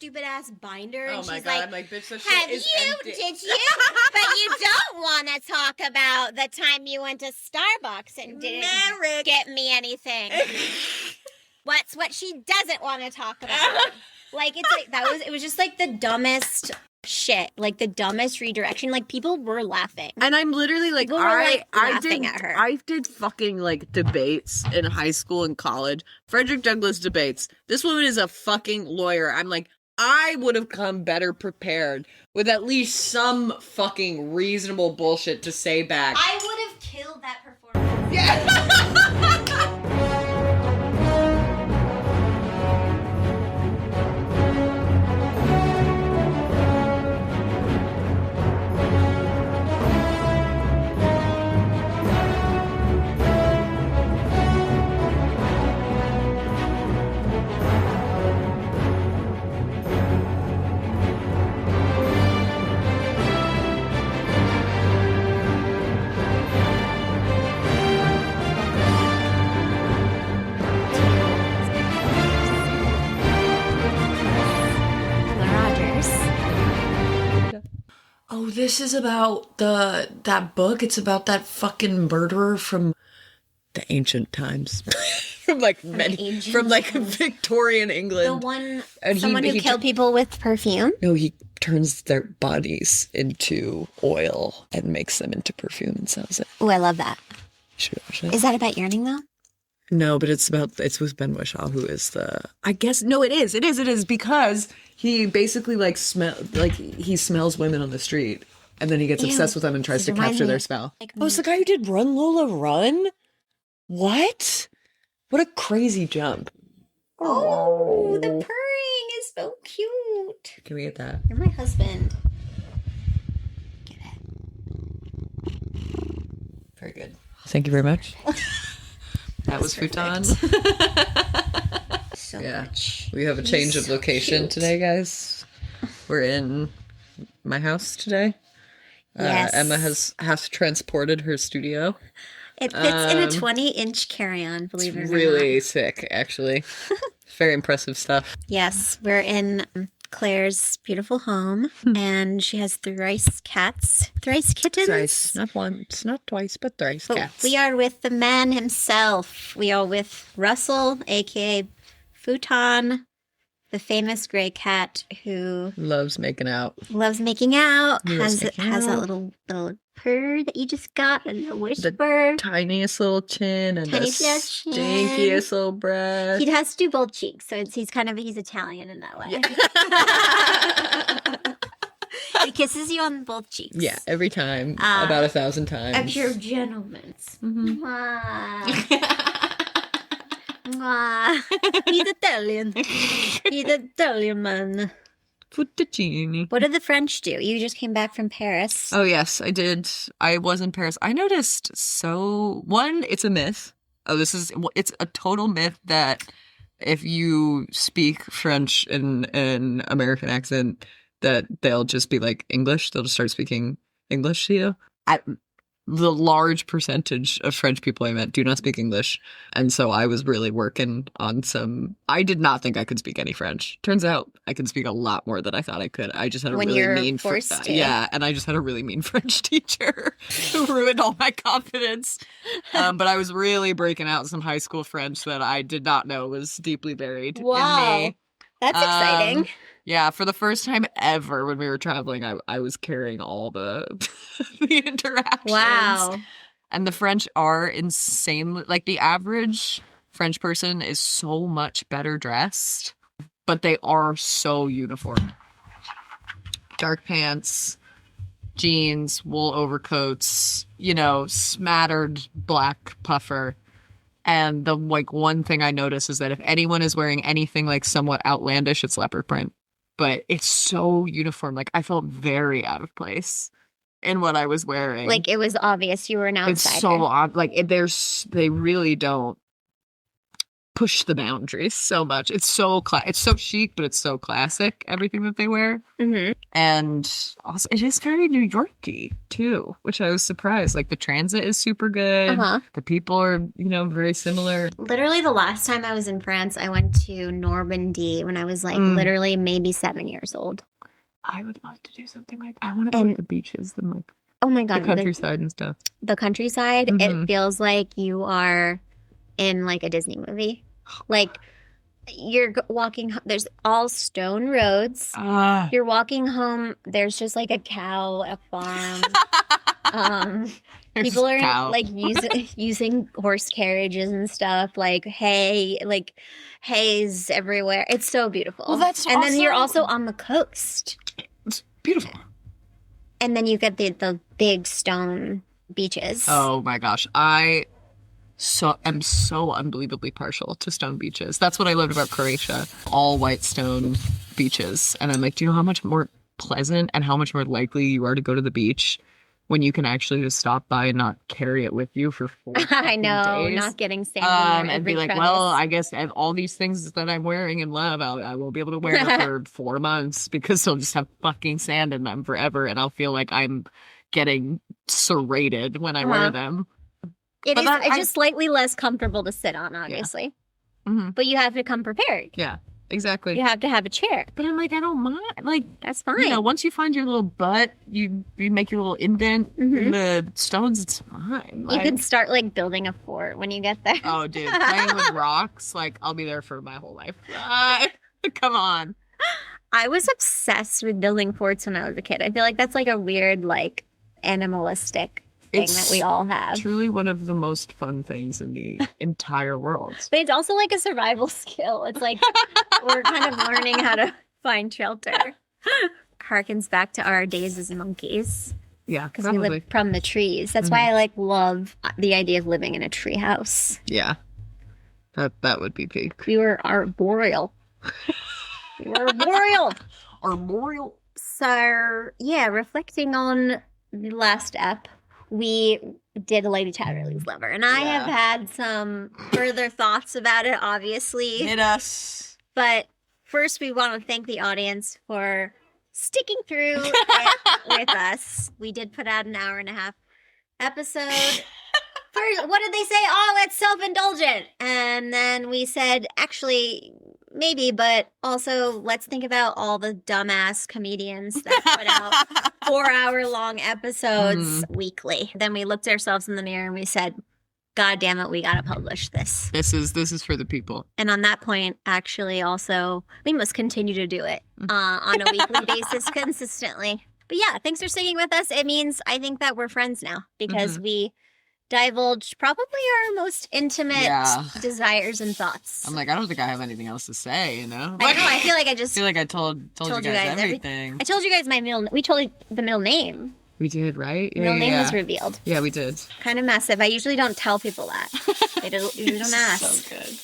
stupid ass binder. Oh and my she's God, like, I'm like, bitch, that have shit is you, empty. did you? But you don't want to talk about the time you went to Starbucks and didn't get me anything. What's what she doesn't want to talk about. Like, it's like, it was just like the dumbest shit, like the dumbest redirection. Like, people were laughing. And I'm literally like, People were, laughing at her. I did fucking like debates in high school and college. Frederick Douglass debates. This woman is a fucking lawyer. I'm like, I would have come better prepared with at least some fucking reasonable bullshit to say back. I would have killed that performance. Yeah. Oh, this is about that book. It's about that fucking murderer from the ancient times. from Victorian England. The one, someone who killed people with perfume? No, he turns their bodies into oil and makes them into perfume and sells it. Oh, I love that. You should watch it. Is that about yearning, though? No, but it's with Ben Whishaw, who is it is because he basically he smells women on the street and then he gets obsessed with them and tries to capture their spell. Oh, it's the guy who did Run Lola Run? What? What a crazy jump. Oh, the purring is so cute. Can we get that? You're my husband. Get it. Very good. Thank you very much. That was Futon. So much. We have a change of location today, guys. We're in my house today. Yes. Emma has transported her studio. It fits in a 20-inch carry-on, believe it or not. Really sick, actually. Very impressive stuff. Yes, we're in Claire's beautiful home, and she has thrice kittens. Thrice, not once, not twice, but thrice cats. We are with the man himself. We are with Russell, aka Futon, the famous gray cat who loves making out. Has that little purr that you just got, and a whisper. The tiniest little chin and the stinkiest little breath. He has to do both cheeks, so he's Italian in that way. Yeah. He kisses you on both cheeks. Yeah, every time, about 1,000 times. A pure gentleman. Mm-hmm. Mwah. He's Italian. He's Italian man. Fettuccine. What did the French do? You just came back from Paris. Oh, yes, I did. I was in Paris. I noticed, it's a myth. It's a total myth that if you speak French in an American accent, that they'll just be like English. They'll just start speaking English to you. The large percentage of French people I met do not speak English. And so I was really working on I did not think I could speak any French. Turns out I can speak a lot more than I thought I could. I just had a really mean and I just had a really mean French teacher who ruined all my confidence. But I was really breaking out some high school French that I did not know was deeply buried in me. That's exciting. Yeah, for the first time ever when we were traveling, I was carrying all the the interactions. Wow. And the French are insanely, like the average French person is so much better dressed, but they are so uniform. Dark pants, jeans, wool overcoats, smattered black puffer. And the one thing I notice is that if anyone is wearing anything like somewhat outlandish, it's leopard print. But it's so uniform. Like, I felt very out of place in what I was wearing. Like, it was obvious you were an outsider. It's so odd. Like, they really don't push the boundaries so much. It's so it's so chic, but it's so classic, everything that they wear. Mm-hmm. And also, it is very New York-y, too, which I was surprised. Like, the transit is super good. Uh-huh. The people are, very similar. Literally, the last time I was in France, I went to Normandy when I was, like, literally maybe 7 years old. I would love to do something like that. I want to go to the beaches and, like, oh my God, the countryside and stuff. The countryside, it feels like you are in, like, a Disney movie. Like, you're walking, there's all stone roads. You're walking home, there's just, like, a cow, a farm. People are, like, using horse carriages and stuff, like, hay, like, hay's everywhere. It's so beautiful. Well, that's and then you're also on the coast. It's beautiful. And then you get the big stone beaches. Oh, my gosh. I'm so unbelievably partial to stone beaches. That's what I loved about Croatia. All white stone beaches. And I'm like, do you know how much more pleasant and how much more likely you are to go to the beach when you can actually just stop by and not carry it with you for 4 I know, days? Not getting sand and be like, crevice. well, I guess all these things that I'm wearing and love, I won't be able to wear them for 4 months because they'll just have fucking sand in them forever, and I'll feel like I'm getting serrated when I wear them. It's just slightly less comfortable to sit on, obviously. Yeah. Mm-hmm. But you have to come prepared. Yeah, exactly. You have to have a chair. But I'm like, I don't mind. Like, that's fine. Once you find your little butt, you make your little indent in the stones, it's fine. Like, you can start, like, building a fort when you get there. Oh, dude. Playing with rocks, like, I'll be there for my whole life. Come on. I was obsessed with building forts when I was a kid. I feel like that's, like, a weird, like, animalistic thing that we all have. Truly one of the most fun things in the entire world. But it's also like a survival skill. It's like we're kind of learning how to find shelter. Harkens back to our days as monkeys. Yeah, because we live from the trees. That's why I love the idea of living in a tree house. Yeah, that would be peak. We were arboreal. Arboreal. So yeah, reflecting on the last ep, we did a Lady Chatterley's Lover, and I have had some further thoughts about it, obviously. Hit us. But first, we want to thank the audience for sticking through with us. We did put out an 1.5-hour episode. First, what did they say? Oh, it's self-indulgent. And then we said, actually, maybe, but also let's think about all the dumbass comedians that put out 4-hour-long episodes weekly. Then we looked ourselves in the mirror and we said, God damn it, we gotta publish this. This is for the people. And on that point, actually, also, we must continue to do it on a weekly basis consistently. But yeah, thanks for sticking with us. It means I think that we're friends now because we divulged probably our most intimate desires and thoughts. I'm like, I don't think I have anything else to say, I know. I feel like I just I told you guys everything. I told you guys we told you the middle name. We did, right? Middle name was revealed. Yeah, we did. Kind of massive. I usually don't tell people that. They usually don't ask. So good.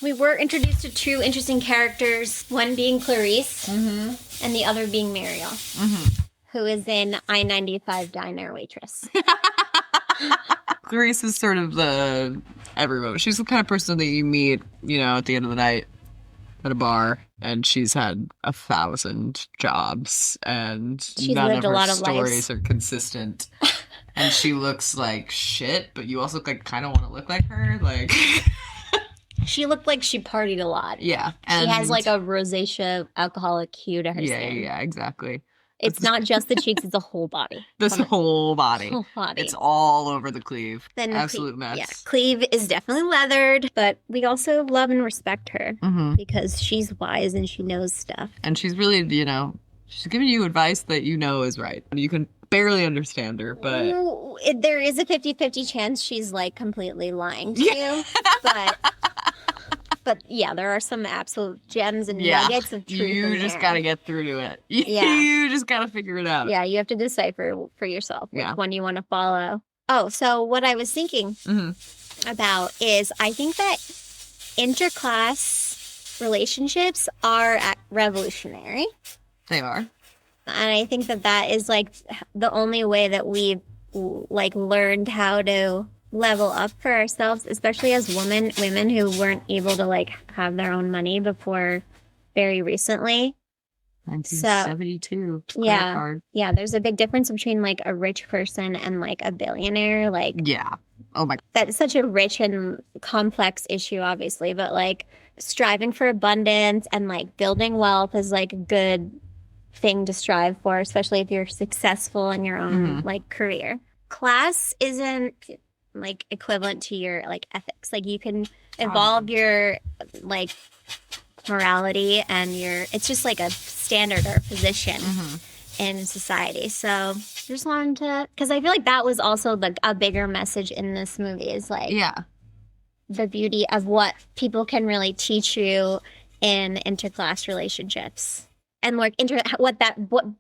We were introduced to 2 interesting characters, one being Clarice and the other being Muriel, who is in I-95 Diner Waitress. Clarice is sort of the everyone. She's the kind of person that you meet, at the end of the night at a bar, and she's had 1,000 jobs, and she's none lived of a lot her of stories lives. are consistent. And she looks like shit, but you also kind of want to look like her. Like, she looked like she partied a lot. Yeah, she has like a rosacea alcoholic hue to her skin. Yeah, exactly. It's not just the cheeks; it's the whole body. Whole body. Whole body. It's all over the cleave. Absolute mess. Yeah, cleave is definitely leathered, but we also love and respect her because she's wise and she knows stuff. And she's really, she's giving you advice that is right. You can barely understand her, but there is a 50-50 chance she's completely lying to you. But yeah, there are some absolute gems and nuggets of truth. You just got to get through to it. You just got to figure it out. Yeah, you have to decipher for yourself which one you want to follow. Oh, so what I was thinking about is I think that interclass relationships are revolutionary. They are. And I think that is the only way that we've learned how to level up for ourselves, especially as women who weren't able to like have their own money before very recently. 1972. So, yeah, there's a big difference between like a rich person and like a billionaire. Like, yeah. Oh my. That's such a rich and complex issue, obviously, but like striving for abundance and like building wealth is like a good thing to strive for, especially if you're successful in your own like career. Class isn't like equivalent to your like ethics. Like you can evolve your like morality and it's just like a standard or position in society. So just wanted to, because I feel like that was also a bigger message in this movie is like the beauty of what people can really teach you in interclass relationships and like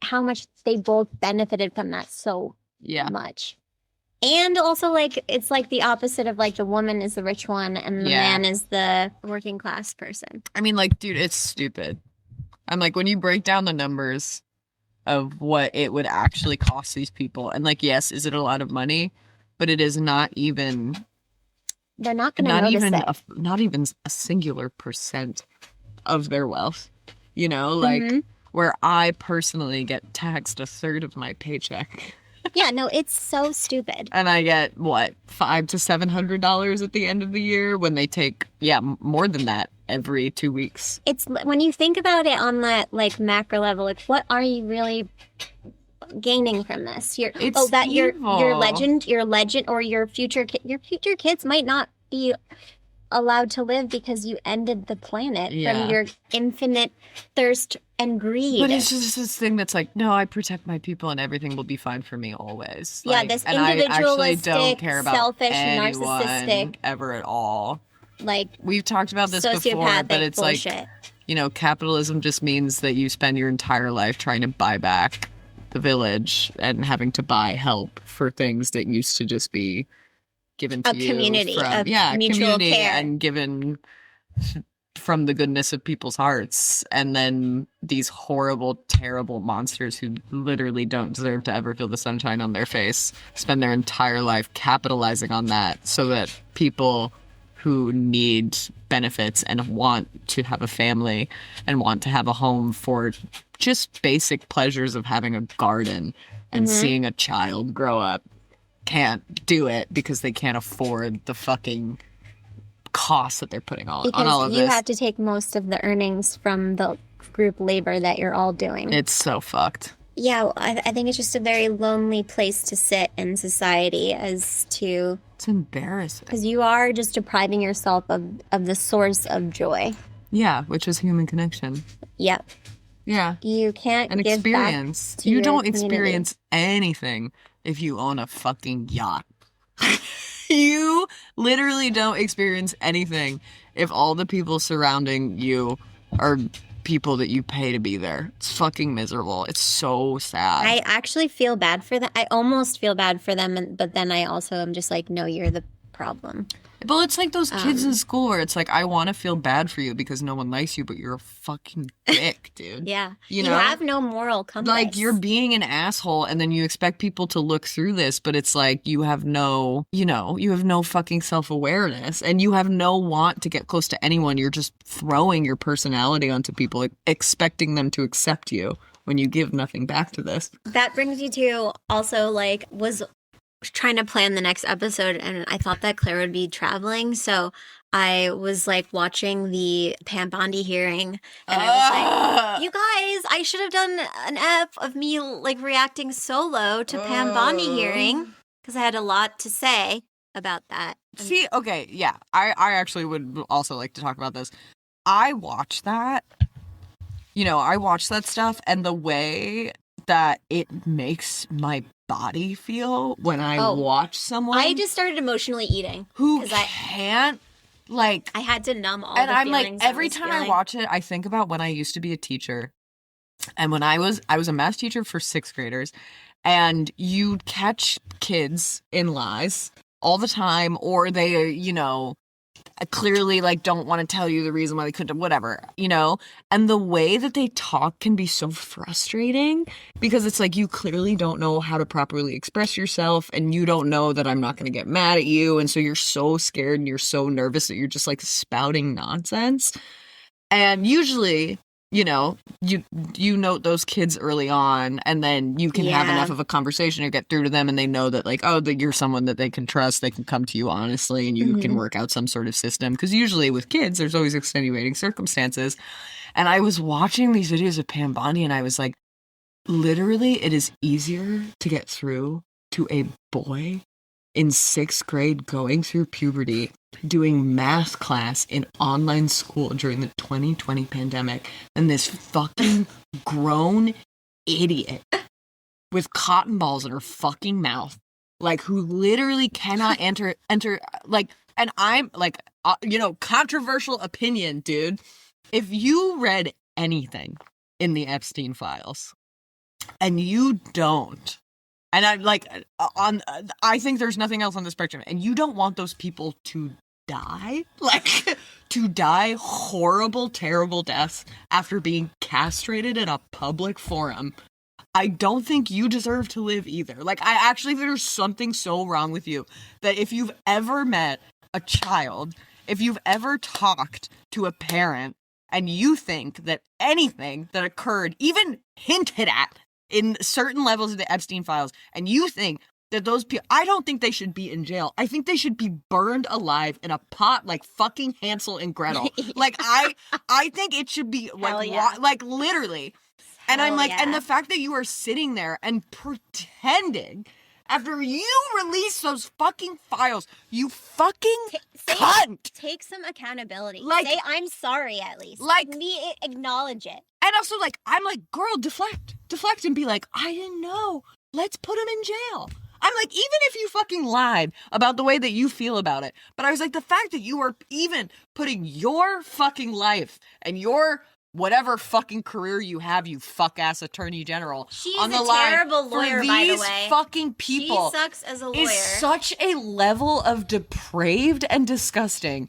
how much they both benefited from that so much. And also, like, it's like the opposite of, like, the woman is the rich one and the man is the working class person. I mean, like, dude, it's stupid. I'm like, when you break down the numbers of what it would actually cost these people, and, like, yes, is it a lot of money? But it is not even... They're not going to notice it. Not even a singular % of their wealth. You know, like, where I personally get taxed a third of my paycheck... Yeah, no, it's so stupid. And I get, what, $500 to $700 at the end of the year when they take, more than that every 2 weeks. It's, when you think about it on that, like, macro level, like, what are you really gaining from this? Your legend, or your future kids might not be allowed to live because you ended the planet from your infinite thirst and greed. But it's just this thing that's like, no, I protect my people and everything will be fine for me always. Yeah, like, this and individualistic, I actually don't care about selfish, narcissistic, ever at all. Like, we've talked about this before, but it's bullshit. Like, you know, capitalism just means that you spend your entire life trying to buy back the village and having to buy help for things that used to just be given to you community, from mutual community care. And given from the goodness of people's hearts, and then these horrible, terrible monsters who literally don't deserve to ever feel the sunshine on their face spend their entire life capitalizing on that so that people who need benefits and want to have a family and want to have a home for just basic pleasures of having a garden and seeing a child grow up can't do it because they can't afford the fucking costs that they're putting on all of this. You have to take most of the earnings from the group labor that you're all doing. It's so fucked. Yeah, I think it's just a very lonely place to sit in society It's embarrassing. Because you are just depriving yourself of the source of joy. Yeah, which is human connection. Yep. Yeah. You can't give experience. Back to you your don't community. Experience anything if you own a fucking yacht. You literally don't experience anything if all the people surrounding you are people that you pay to be there. It's fucking miserable. It's so sad. I actually feel bad for them. I almost feel bad for them, but then I also am just like, no, you're the problem. But it's like those kids in school where it's like, I want to feel bad for you because no one likes you, but you're a fucking dick, dude. Yeah. You know? You have no moral compass. Like, you're being an asshole and then you expect people to look through this, but it's like you have no fucking self-awareness and you have no want to get close to anyone. You're just throwing your personality onto people, expecting them to accept you when you give nothing back to this. That brings you to also, like, was trying to plan the next episode, and I thought that Claire would be traveling, so I was like watching the Pam Bondi hearing, and I was like, you guys, I should have done an ep of me like reacting solo to Pam Bondi hearing because I had a lot to say about that. See, okay, yeah, I actually would also like to talk about this. I watched that stuff, and the way that it makes my body feel when I watch someone. I just started emotionally eating who can't, like, I had to numb all and the I'm feelings. like, every time I watch it, I think about when I used to be a teacher, and when I was a math teacher for 6th graders, and you'd catch kids in lies all the time, or they, clearly like don't want to tell you the reason why they couldn't, whatever, you know? And the way that they talk can be so frustrating because it's like you clearly don't know how to properly express yourself and you don't know that I'm not going to get mad at you. And so you're so scared and you're so nervous that you're just like spouting nonsense. And usually, you know, you note those kids early on and then you can have enough of a conversation or get through to them and they know that like, oh, that you're someone that they can trust, they can come to you honestly and you can work out some sort of system. Because usually with kids, there's always extenuating circumstances. And I was watching these videos of Pam Bondi and I was like, literally, it is easier to get through to a boy in 6th grade going through puberty, doing math class in online school during the 2020 pandemic than this fucking grown idiot with cotton balls in her fucking mouth, like who literally cannot enter like, and I'm like, you know, controversial opinion, dude. If you read anything in the Epstein files and you don't, and I'm like, I think there's nothing else on the spectrum, and you don't want those people to die, like, to die horrible, terrible deaths after being castrated in a public forum, I don't think you deserve to live either. Like, I actually think there's something so wrong with you that if you've ever met a child, if you've ever talked to a parent, and you think that anything that occurred, even hinted at, in certain levels of the Epstein files, and you think that those people, I don't think they should be in jail. I think they should be burned alive in a pot like fucking Hansel and Gretel. Like, I think it should be like, like literally. And I'm like, and the fact that you are sitting there and pretending after you release those fucking files, you fucking cunt. Take some accountability. Like, say I'm sorry at least. Like, acknowledge it. And also, like, I'm like, girl, deflect and be like, I didn't know. Let's put him in jail. I'm like, even if you fucking lied about the way that you feel about it. But I was like, the fact that you are even putting your fucking life and your whatever fucking career you have, you fuck-ass attorney general, she's on the a line terrible lawyer, for by these the way. Fucking people. She sucks as a lawyer. Is such a level of depraved and disgusting.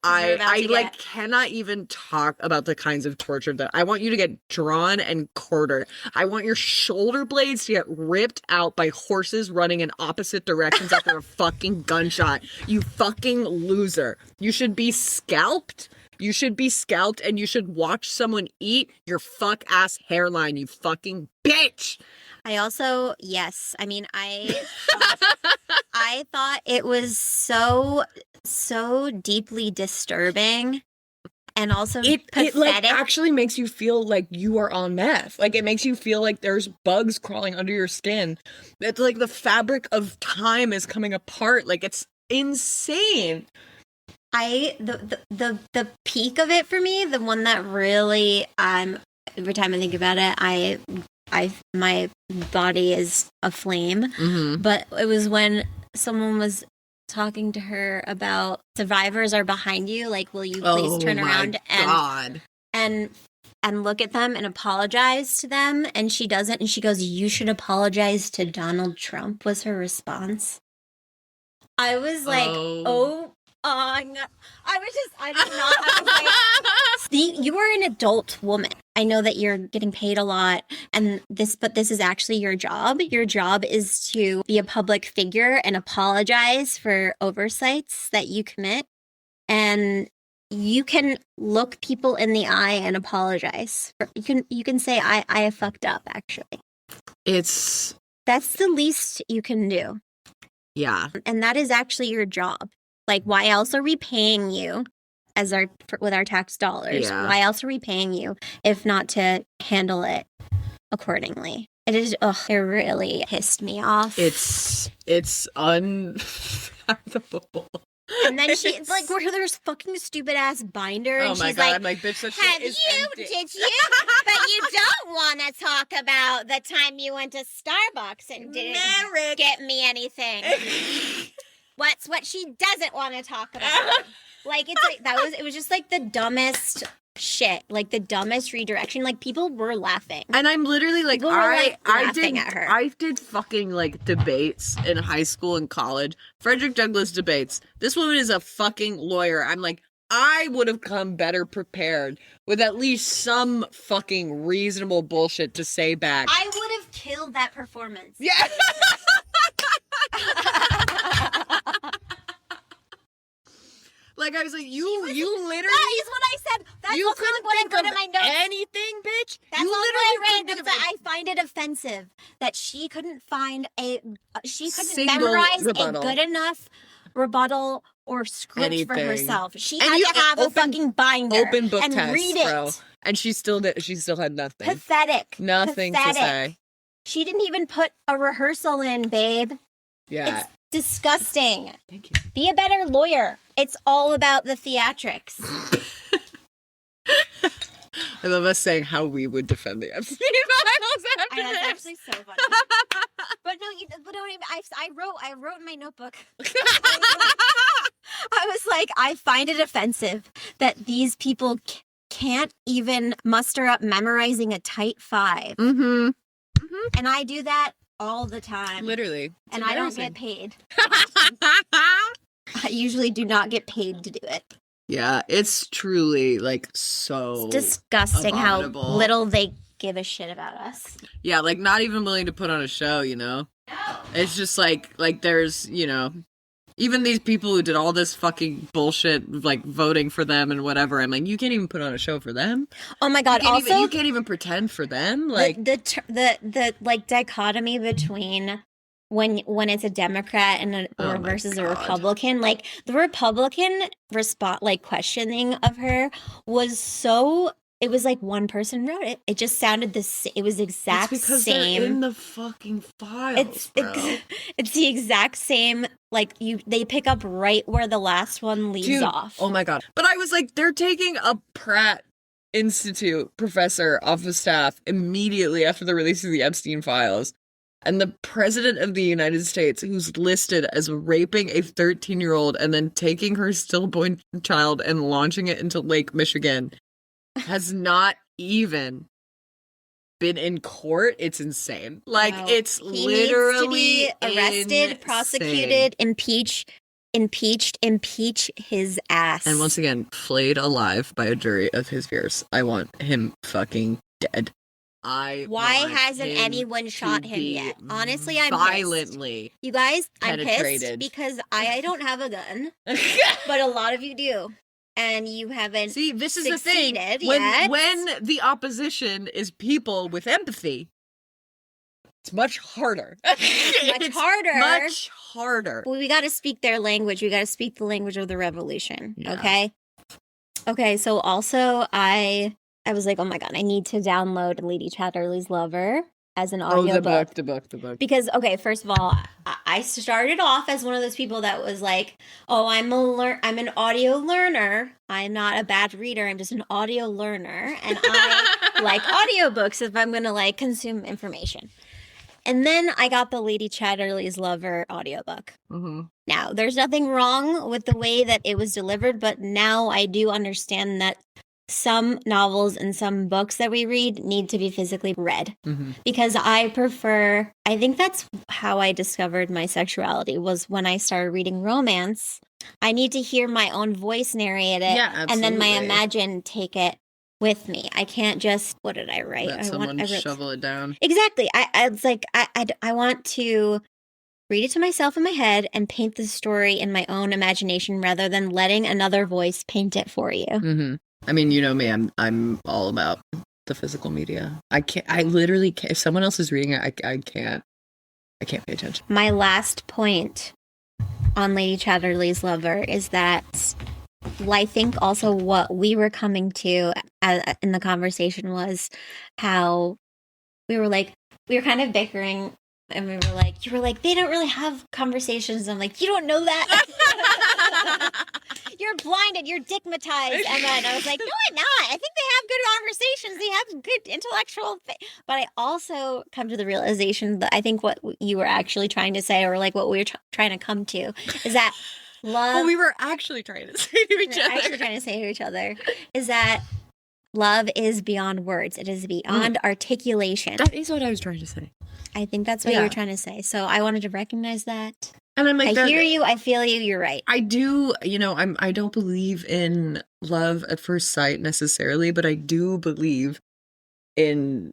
I like cannot even talk about the kinds of torture that I want you to get drawn and quartered. I want your shoulder blades to get ripped out by horses running in opposite directions after a fucking gunshot. You fucking loser. You should be scalped. You should be scalped and you should watch someone eat your fuck-ass hairline, you fucking bitch! I also, yes, I mean, I thought it was so deeply disturbing and also pathetic. It like actually makes you feel like you are on meth. Like, it makes you feel like there's bugs crawling under your skin. It's like the fabric of time is coming apart. Like, it's insane. The peak of it for me, the one that really every time I think about it, my body is aflame. Mm-hmm. But it was when someone was talking to her about survivors are behind you, like, will you please turn around and look at them and apologize to them? And she doesn't, and she goes, you should apologize to Donald Trump, was her response. I was like, I did not. See, you are an adult woman. I know that you're getting paid a lot, but this is actually your job. Your job is to be a public figure and apologize for oversights that you commit. And you can look people in the eye and apologize. You can say, I have fucked up, actually. That's the least you can do. Yeah. And that is actually your job. Like, why else are we paying you with our tax dollars? Yeah. Why else are we paying you if not to handle it accordingly? It is, it really pissed me off. It's unfathomable. And then she's like, there's fucking stupid ass binder. And she's God, I'm like, bitch, that shit is empty. Did you? But you don't want to talk about the time you went to Starbucks and didn't get me anything. What she doesn't want to talk about. Like, it was just like the dumbest shit, like the dumbest redirection. Like people were laughing. And I'm literally like, laughing at her. I did fucking like debates in high school and college. Frederick Douglass debates. This woman is a fucking lawyer. I'm like, I would have come better prepared with at least some fucking reasonable bullshit to say back. I would have killed that performance. Yeah. Like, I was like, you literally... That is what I said. That's you also couldn't what I think put of in my notes. anything, bitch. That's you also literally what I couldn't read. think of I find it offensive that she couldn't find she couldn't Single memorize rebuttal. a good enough rebuttal or script for Anything. herself. She And had you to have a fucking binder open book and test, read it. bro. And she still had nothing. Pathetic. Nothing Pathetic. to say. She didn't even put a rehearsal in, babe. Yeah. It's disgusting. Thank you. Be a better lawyer. It's all about the theatrics. I love us saying how we would defend the Epstein files after I know, it's this. actually so funny. But no, but don't even, I wrote in my notebook. I was like, I find it offensive that these people can't even muster up memorizing a tight 5. Mm-hmm. And I do that all the time. Literally. And I don't get paid. I usually do not get paid to do it. Yeah, it's truly like so It's disgusting abominable. how little they give a shit about us. Yeah, like not even willing to put on a show, you know? No. It's just like there's, you know, even these people who did all this fucking bullshit, like voting for them and whatever. I'm like, you can't even put on a show for them. Oh my god! You can't even pretend for them. Like the like dichotomy between when it's a Democrat and versus a Republican. Like the Republican questioning of her was so. It was like one person wrote it. It just sounded it was exact it's because same. They're in the fucking files, bro. It's the exact same. Like they pick up right where the last one leaves off. Oh my god! But I was like, they're taking a Pratt Institute professor off of staff immediately after the release of the Epstein files, and the president of the United States, who's listed as raping a 13-year-old and then taking her stillborn child and launching it into Lake Michigan, has not even been in court. It's insane. Like, no, it's literally needs to be arrested, insane. Prosecuted, impeach his ass. And once again, flayed alive by a jury of his peers. I want him fucking dead. Why hasn't anyone shot him yet? Honestly, I'm violently pissed. You guys, I'm penetrated. pissed because I don't have a gun, but a lot of you do. And you haven't. See, this is the thing. When the opposition is people with empathy, it's much harder. Much harder. Well, we got to speak their language. We got to speak the language of the revolution. Yeah. Okay. So also, I was like, oh my god, I need to download Lady Chatterley's Lover as an audiobook. The book. Because, okay, first of all, I started off as one of those people that was like, oh, I'm an audio learner. I'm not a bad reader. I'm just an audio learner. And I like audiobooks if I'm going to, like, consume information. And then I got the Lady Chatterley's Lover audiobook. Mm-hmm. Now, there's nothing wrong with the way that it was delivered, but now I do understand that some novels and some books that we read need to be physically read. Mm-hmm. Because I think that's how I discovered my sexuality, was when I started reading romance. I need to hear my own voice narrate it, and then my imagine take it with me. I can't just, what did I write? Let someone shovel it down. Exactly. I want to read it to myself in my head and paint the story in my own imagination rather than letting another voice paint it for you. Mm-hmm. I mean, you know me, I'm all about the physical media. I literally can't. If someone else is reading it, I can't pay attention. My last point on Lady Chatterley's Lover is that I think also what we were coming to in the conversation was how we were kind of bickering. And you were like, they don't really have conversations. I'm like, you don't know that. You're blinded. You're digmatized, Emma. And I was like, no, I'm not. I think they have good conversations. They have good intellectual But I also come to the realization that I think what you were actually trying to say, or like what we were trying to come to, is that love. What we were actually trying to say to each other. Is that love is beyond words. It is beyond articulation. That is what I was trying to say. I think that's what you were trying to say. So I wanted to recognize that. And I'm like, I hear you. I feel you. You're right. I do, I don't believe in love at first sight necessarily, but I do believe in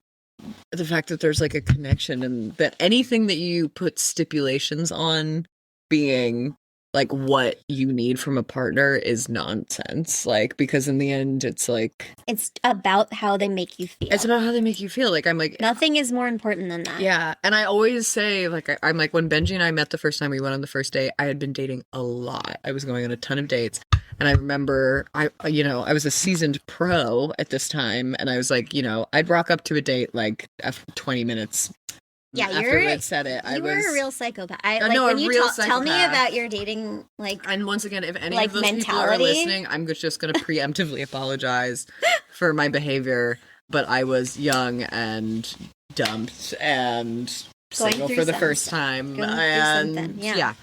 the fact that there's like a connection, and that anything that you put stipulations on being like what you need from a partner is nonsense. Like, because in the end, it's like, it's about how they make you feel. It's about how they make you feel. Like, I'm like, nothing is more important than that. Yeah. And I always say, like, I'm like, when Benji and I met the first time we went on the first date, I had been dating a lot. I was going on a ton of dates. And I remember, I was a seasoned pro at this time. And I was like, I'd rock up to a date like after 20 minutes. Yeah, after we had said it, you were a real psychopath. When you tell me about your dating, like, and once again, if any like of those mentality. people are listening, I'm just going to preemptively apologize for my behavior. But I was young and dumped and single for the first time, and yeah.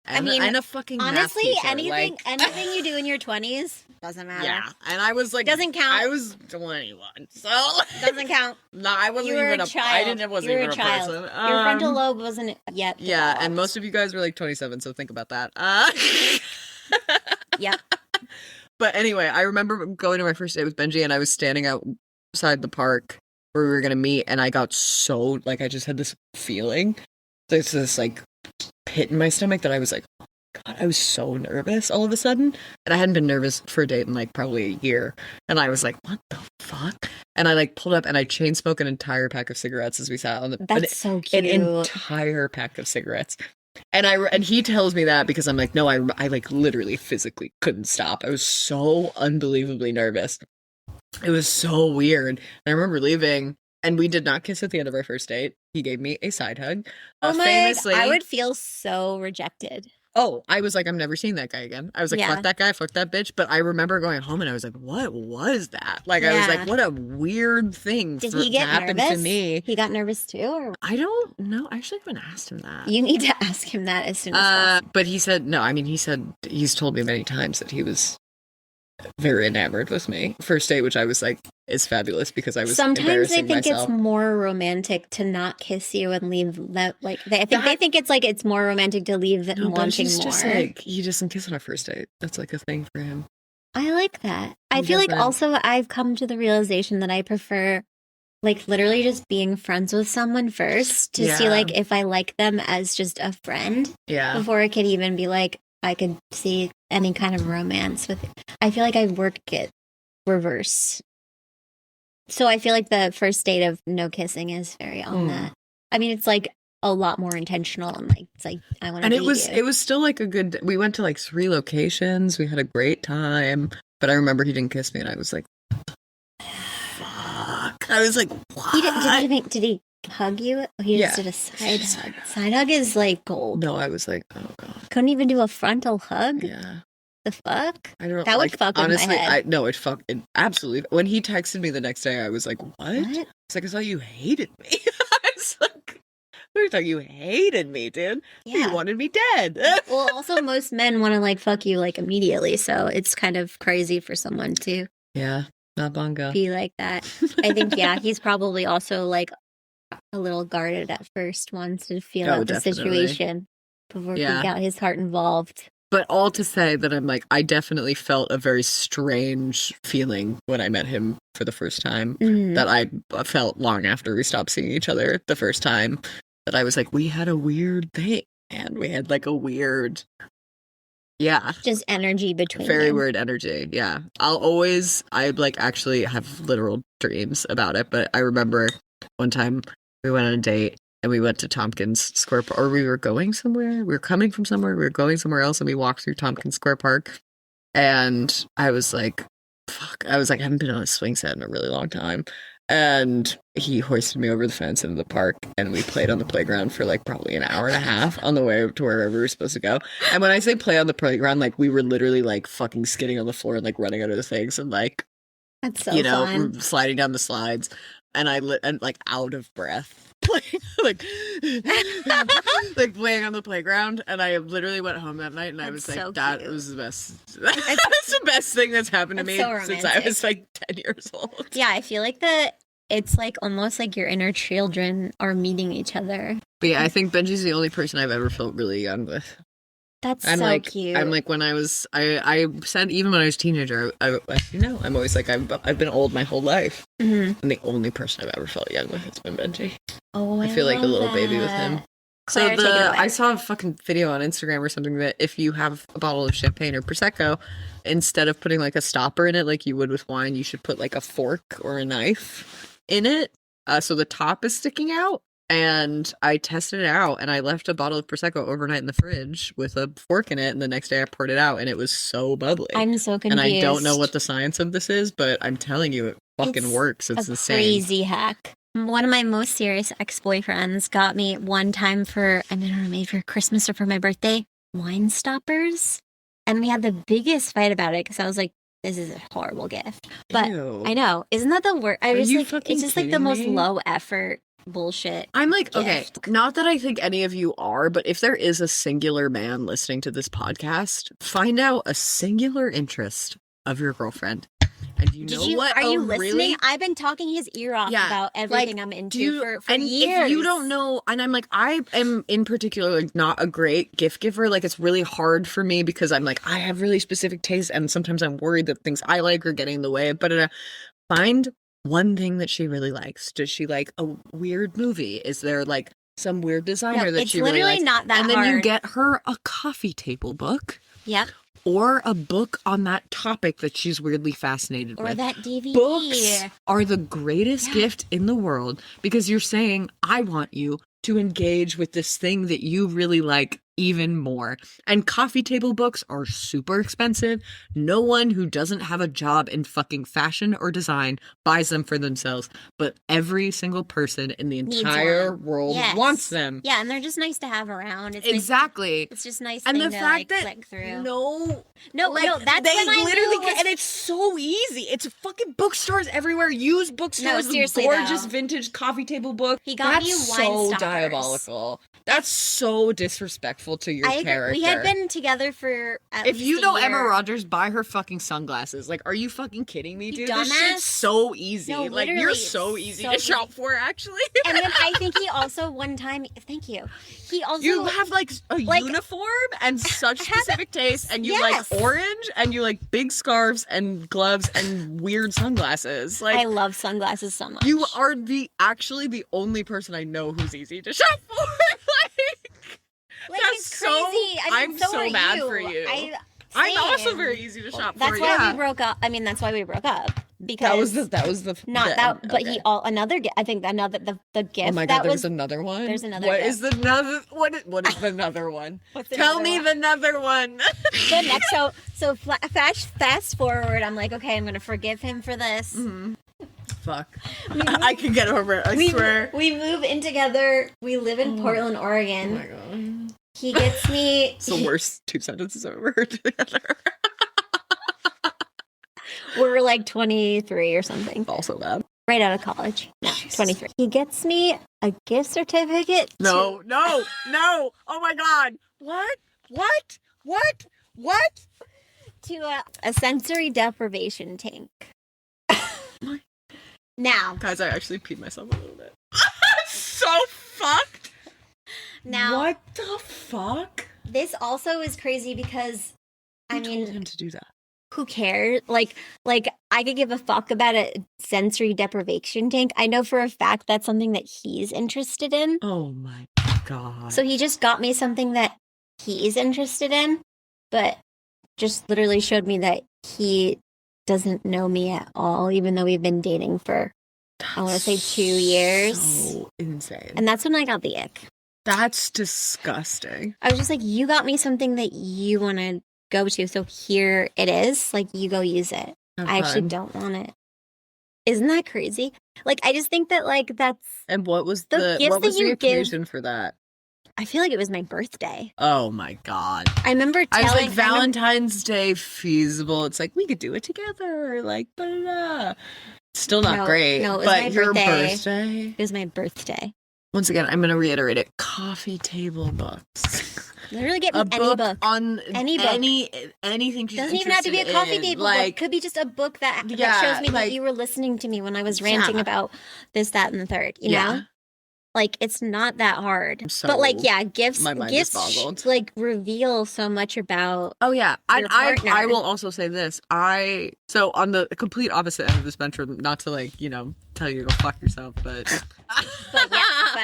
And, and a fucking honestly, teacher, anything you do in your 20s doesn't matter. Yeah, and I was like, doesn't count. I was 21, so doesn't count. No, I wasn't even a child. I wasn't even a person. Your frontal lobe wasn't yet. Yeah, developed. and most of you guys were like 27, so think about that. Yep. But anyway, I remember going to my first date with Benji, and I was standing outside the park where we were gonna meet, and I got so like, I just had this feeling. There's this like pit in my stomach that I was like, oh my God, I was so nervous all of a sudden. And I hadn't been nervous for a date in like probably a year. And I was like, what the fuck? And I like pulled up and I chain smoked an entire pack of cigarettes as we sat on the That's so cute. An entire pack of cigarettes. And he tells me that because I'm like, no, I like literally physically couldn't stop. I was so unbelievably nervous. It was so weird. And I remember leaving, and we did not kiss at the end of our first date. He gave me a side hug. Famously, I would feel so rejected. Oh, I was like, I'm never seeing that guy again. I was like, fuck that guy, fuck that bitch. But I remember going home and I was like, what was that? Like, I was like, what a weird thing Did he get happened nervous? To me. He got nervous too? Or? I don't know. I actually haven't asked him that. You need to ask him that as soon as possible. But he said, no, I mean, he said, he's told me many times that he was very enamored with me. First date, which I was like, is fabulous because I was sometimes they think myself. It's more romantic to not kiss you and leave that, like, they think it's like it's more romantic to leave them wanting more. Just like, he doesn't kiss on our first date. That's like a thing for him. I like that. I feel like also I've come to the realization that I prefer like literally just being friends with someone first to see like if I like them as just a friend before it could even be like I could see any kind of romance with it. I feel like I work it reverse. So I feel like the first date of no kissing is very on that. I mean, it's like a lot more intentional and like it's like I want to. And it was still like a good. We went to like 3 locations. We had a great time. But I remember he didn't kiss me, and I was like, "Fuck!" I was like, "What?" Did he hug you? He just did a side hug. Side hug is like gold. No, I was like, oh God. Couldn't even do a frontal hug? Yeah. The fuck? I don't know. That would fuck honestly, with my head. It absolutely. When he texted me the next day, I was like, what? It's like, I thought you hated me. I was like, I thought you hated me, dude. Yeah. You wanted me dead. Well, also, most men want to like fuck you like immediately. So it's kind of crazy for someone to not bongo. Be like that. I think, he's probably also like a little guarded at first, wants to feel out the situation before he got his heart involved. But all to say that I'm like, I definitely felt a very strange feeling when I met him for the first time that I felt long after we stopped seeing each other the first time, that I was like, we had a weird thing and we had like a weird, just energy between very weird energy. Yeah. I like actually have literal dreams about it, but I remember one time we went on a date and we went to Tompkins Square Park, or we were going somewhere. We were coming from somewhere. We were going somewhere else, and we walked through Tompkins Square Park. And I was like, fuck. I was like, I haven't been on a swing set in a really long time. And he hoisted me over the fence into the park, and we played on the playground for like probably an hour and a half on the way to wherever we were supposed to go. And when I say play on the playground, like we were literally like fucking skidding on the floor and like running under the things and like, that's so fun. Sliding down the slides. and and like out of breath, like playing on the playground. And I literally went home that night, and I was like, so that was the best. That's the best thing that's happened to me since I was like 10 years old. Yeah, I feel like it's like almost like your inner children are meeting each other. But yeah, I think Benji's the only person I've ever felt really young with. That's cute. I'm like, when I said even when I was a teenager, I'm always like, I've been old my whole life. Mm-hmm. And the only person I've ever felt young with has been Benji. Oh, I feel like a little baby with him. Claire, so I saw a fucking video on Instagram or something that if you have a bottle of champagne or Prosecco, instead of putting like a stopper in it like you would with wine, you should put like a fork or a knife in it, so the top is sticking out. And I tested it out, and I left a bottle of Prosecco overnight in the fridge with a fork in it, and the next day I poured it out, and it was so bubbly. I'm so confused. And I don't know what the science of this is, but I'm telling you, it fucking works. It's insane. Crazy hack. One of my most serious ex-boyfriends got me one time for, I don't know, maybe for Christmas or for my birthday, wine stoppers. And we had the biggest fight about it, because I was like, this is a horrible gift. But Ew. I know. Isn't that the worst? Are you fucking it's just like the kidding most me? low effort bullshit. I'm like, gift. Okay, not that I think any of you are, but if there is a singular man listening to this podcast, find out a singular interest of your girlfriend. And Are you listening? I've been talking his ear off about everything I'm into for years. If you don't know, and I'm like, I am in particular like not a great gift giver. Like, it's really hard for me because I'm like, I have really specific tastes, and sometimes I'm worried that things I like are getting in the way. But find one thing that she really likes. Does she like a weird movie? Is there like some weird designer that she really likes? It's literally not that hard. And then you get her a coffee table book. Yep. Or a book on that topic that she's weirdly fascinated with. Or that DVD. Books are the greatest gift in the world, because you're saying, I want you to engage with this thing that you really like even more. And coffee table books are super expensive. No one who doesn't have a job in fucking fashion or design buys them for themselves, but every single person in the entire world wants them. Yeah, and they're just nice to have around. It's exactly. It's just nice and thing the to fact that click through. No, that's they when I literally knew and it's so easy. It's fucking bookstores everywhere. Used bookstores, seriously, gorgeous though. vintage coffee table book. He got me wine so stoppers. Diabolical. That's so disrespectful to your character. We had been together for at if least you know a year. Emma Rogers, buy her fucking sunglasses. Like, are you fucking kidding me, dude? Dumbass. This shit's so easy. No, like, you're so easy to shop for, actually. And then I think he also one time, thank you. He also you have like a uniform and such specific taste, and you like orange, and you like big scarves and gloves and weird sunglasses. Like, I love sunglasses so much. You are actually the only person I know who's easy to shop for. Like, that's it's crazy. I'm so mad for you. I'm also very easy to shop for. That's why we broke up. I mean, that's why we broke up. Because that was the not that, but okay. I think the gift. Oh my god, there's another one. There's another. What is the another one? Tell me the another one. The next, so fast forward. I'm like, okay, I'm gonna forgive him for this. Mm-hmm. Fuck. I can get over it. I swear. We move in together. We live in Portland, Oregon. Oh my god. He gets me. It's the worst two sentences I've ever heard together. We're like 23 or something. Also bad. Right out of college. No, 23. He gets me a gift certificate. No. Oh my god. What? To a sensory deprivation tank. Now. Guys, I actually peed myself a little bit. So fucked. Now. What the fuck? This also is crazy because, Who told him to do that? Who cares? Like I could give a fuck about a sensory deprivation tank. I know for a fact that's something that he's interested in. Oh my god. So he just got me something that he's interested in, but just literally showed me that he doesn't know me at all, even though we've been dating for, I want to say 2 years. So insane. And that's when I got the ick. That's disgusting. I was just like, you got me something that you want to go to, so here it is. Like, you go use it. I actually don't want it. Isn't that crazy? Like, I just think that, like, that's... And what was the occasion for that? I feel like it was my birthday. Oh my god. I remember I was like, Valentine's Day feasible. It's like, we could do it together. Like, blah, blah, blah. Still not great. No, it was but my your birthday. It was my birthday. Once again, I'm going to reiterate it. Coffee table books. Literally get me any book. On any book. Anything she's doesn't even have to be a coffee table book. It could be just a book that shows me that you were listening to me when I was ranting about this, that, and the third. You know? Like, it's not that hard. So but, like, gifts like, reveal so much about your partner. I will also say this. So, on the complete opposite end of the spectrum, not to, like, you know, tell you to go fuck yourself, but... but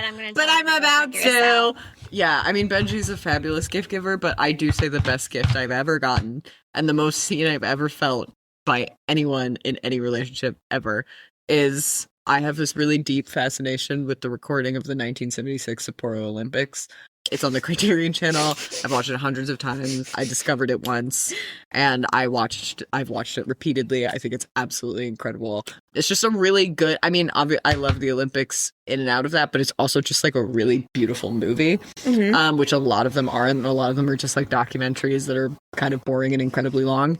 I'm going to But I'm about to. Yeah, I mean, Benji's a fabulous gift giver, but I do say the best gift I've ever gotten, and the most seen I've ever felt by anyone in any relationship ever, is... I have this really deep fascination with the recording of the 1976 Sapporo Olympics. It's on the Criterion Channel. I've watched it hundreds of times. I discovered it once, and I've watched it repeatedly. I think it's absolutely incredible. It's just a really good. I mean, I love the Olympics in and out of that, but it's also just like a really beautiful movie, which a lot of them are, and a lot of them are just like documentaries that are kind of boring and incredibly long.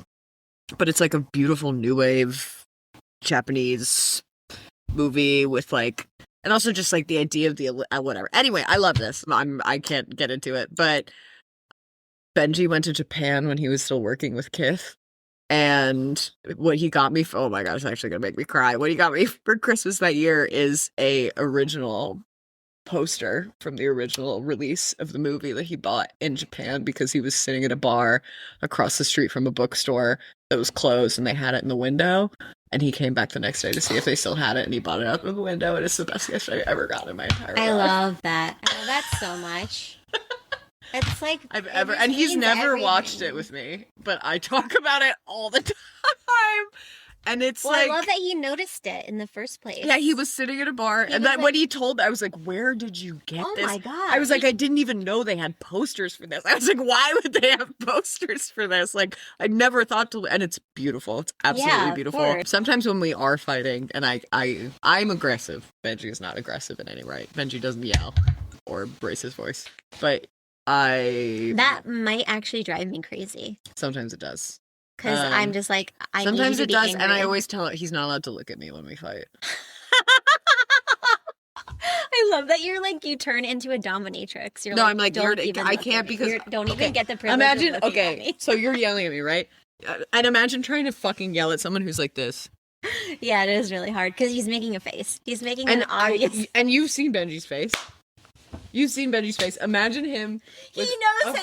But it's like a beautiful new wave Japanese movie with like, and also just like the idea of the whatever. Anyway, I love this. I can't get into it, but Benji went to Japan when he was still working with Kith, and what he got me for, oh my gosh, it's actually gonna make me cry. What he got me for Christmas that year is a original poster from the original release of the movie that he bought in Japan because he was sitting at a bar across the street from a bookstore that was closed, and they had it in the window. And he came back the next day to see if they still had it, and he bought it out of the window, and it's the best gift I've ever gotten in my entire life. I love that. I love that so much. It's like... and he's never watched it with me, but I talk about it all the time. And it's I love that he noticed it in the first place. Yeah, he was sitting at a bar, and then when he told me, I was like, where did you get this? Oh my God. I was like, I didn't even know they had posters for this. I was like, why would they have posters for this? Like, I never thought to, and it's beautiful. It's absolutely beautiful. Sometimes when we are fighting, and I'm aggressive. Benji is not aggressive in any right. Benji doesn't yell or raise his voice. But that might actually drive me crazy. Sometimes it does. Because I'm just like, I sometimes need to be angry. And I always tell him he's not allowed to look at me when we fight. I love that you're like, you turn into a dominatrix. You're I'm like, I can't because... Don't even get the privilege of looking at me. So you're yelling at me, right? And imagine trying to fucking yell at someone who's like this. Yeah, it is really hard because he's making a face. He's making an obvious... And you've seen Benji's face. You've seen Benji's face. Imagine him. He knows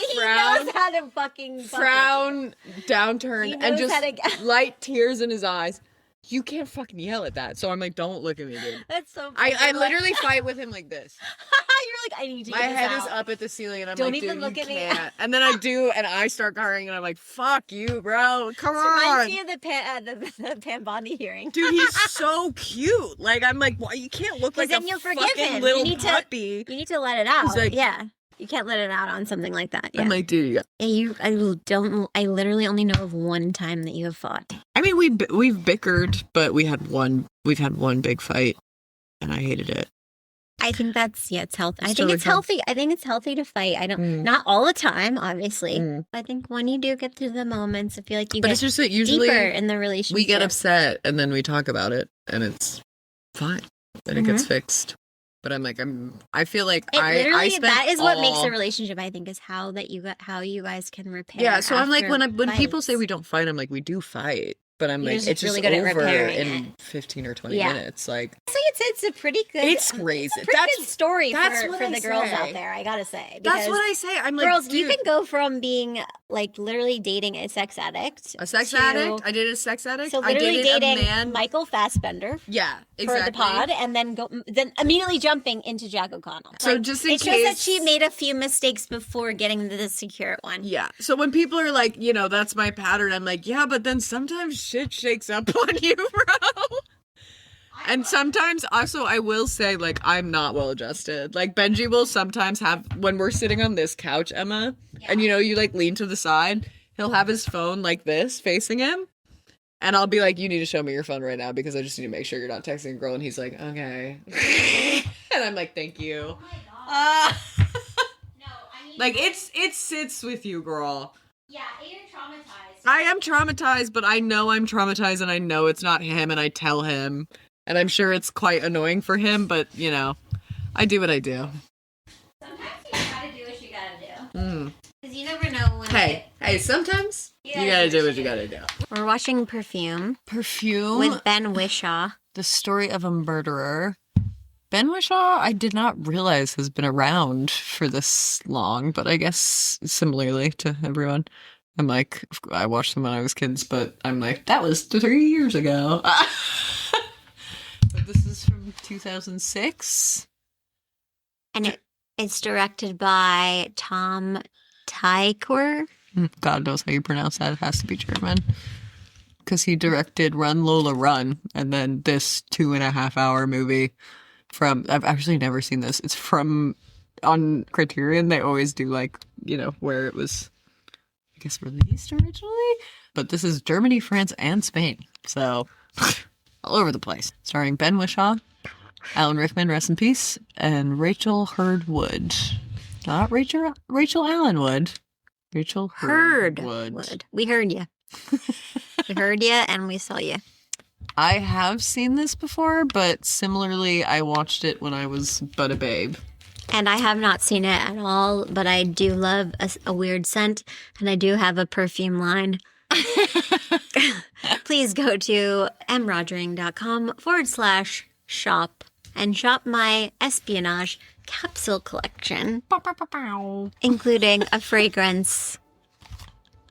how to fucking frown, downturn, and just light tears in his eyes. You can't fucking yell at that. So I'm like, don't look at me, dude. That's so funny. I literally fight with him like this. You're like, I need to My head is up at the ceiling, and I'm don't like, even dude, look you at can't. me. And then I do, and I start crying, and I'm like, fuck you, bro. Come on. Reminds me of the Pam Bondi hearing. Dude, he's so cute. Like, I'm like, why you can't look like a fucking little puppy. You need to let it out. Like, yeah. You can't let it out on something like that. Yeah. I'm like, dude, I literally only know of one time that you have fought. I mean, we've bickered, but we've had one big fight, and I hated it. I think it's healthy. I think it's healthy. I think it's healthy to fight. Not all the time, obviously. I think when you do get through the moments, I feel like it's just that usually deeper in the relationship. We get upset, and then we talk about it, and it's fine. Then it gets fixed. But I'm like, I feel like that is what makes a relationship, I think, is how you guys can repair. Yeah, so I'm like, when people say we don't fight, I'm like, we do fight. But I'm like, it's just good over at in 15 or 20 minutes. Like, it's a pretty good. It's crazy. It's a pretty good story for the girls out there. I gotta say. That's what I say. I'm like, girls, you can go from being like literally dating a sex addict. A sex addict. I dated a sex addict. So literally dating a man. Michael Fassbender. Yeah, exactly. For the pod, and then immediately jumping into Jack O'Connell. So just in case, it shows that she made a few mistakes before getting to the secure one. Yeah. So when people are like, that's my pattern, I'm like, yeah, but then sometimes shit shakes up on you, bro. And sometimes also I will say, like, I'm not well adjusted. Like, Benji will sometimes have, when we're sitting on this couch, Emma, and you like lean to the side, he'll have his phone like this facing him, and I'll be like, you need to show me your phone right now because I just need to make sure you're not texting a girl. And he's like, okay. And I'm like, thank you. Oh my God. No, I mean, like, it sits with you, girl. Yeah, you're traumatized. I am traumatized, but I know I'm traumatized and I know it's not him and I tell him. And I'm sure it's quite annoying for him, but, you know, I do what I do. Sometimes you gotta do what you gotta do. Because you never know when Hey, sometimes you gotta do what you gotta do. We're watching Perfume. Perfume. With Ben Whishaw. The story of a murderer. Ben Whishaw, I did not realize has been around for this long, but I guess similarly to everyone. I'm like, I watched them when I was kids, but I'm like, that was 3 years ago. But this is from 2006. And it's directed by Tom Tykwer. God knows how you pronounce that. It has to be German. Because he directed Run, Lola, Run, and then this 2.5-hour movie from, I've actually never seen this. It's from, on Criterion, they always do like, you know, where it was, I guess, released originally. But this is Germany, France, and Spain. So, all over the place. Starring Ben Whishaw, Alan Rickman, rest in peace, and Rachel Hurd-Wood. Not Rachel Allen Wood. Rachel Hurd-Wood. We heard you. We heard you and we saw you. I have seen this before, but similarly, I watched it when I was but a babe. And I have not seen it at all, but I do love a weird scent, and I do have a perfume line. Please go to mrodgering.com/shop and shop my espionage capsule collection, including a fragrance.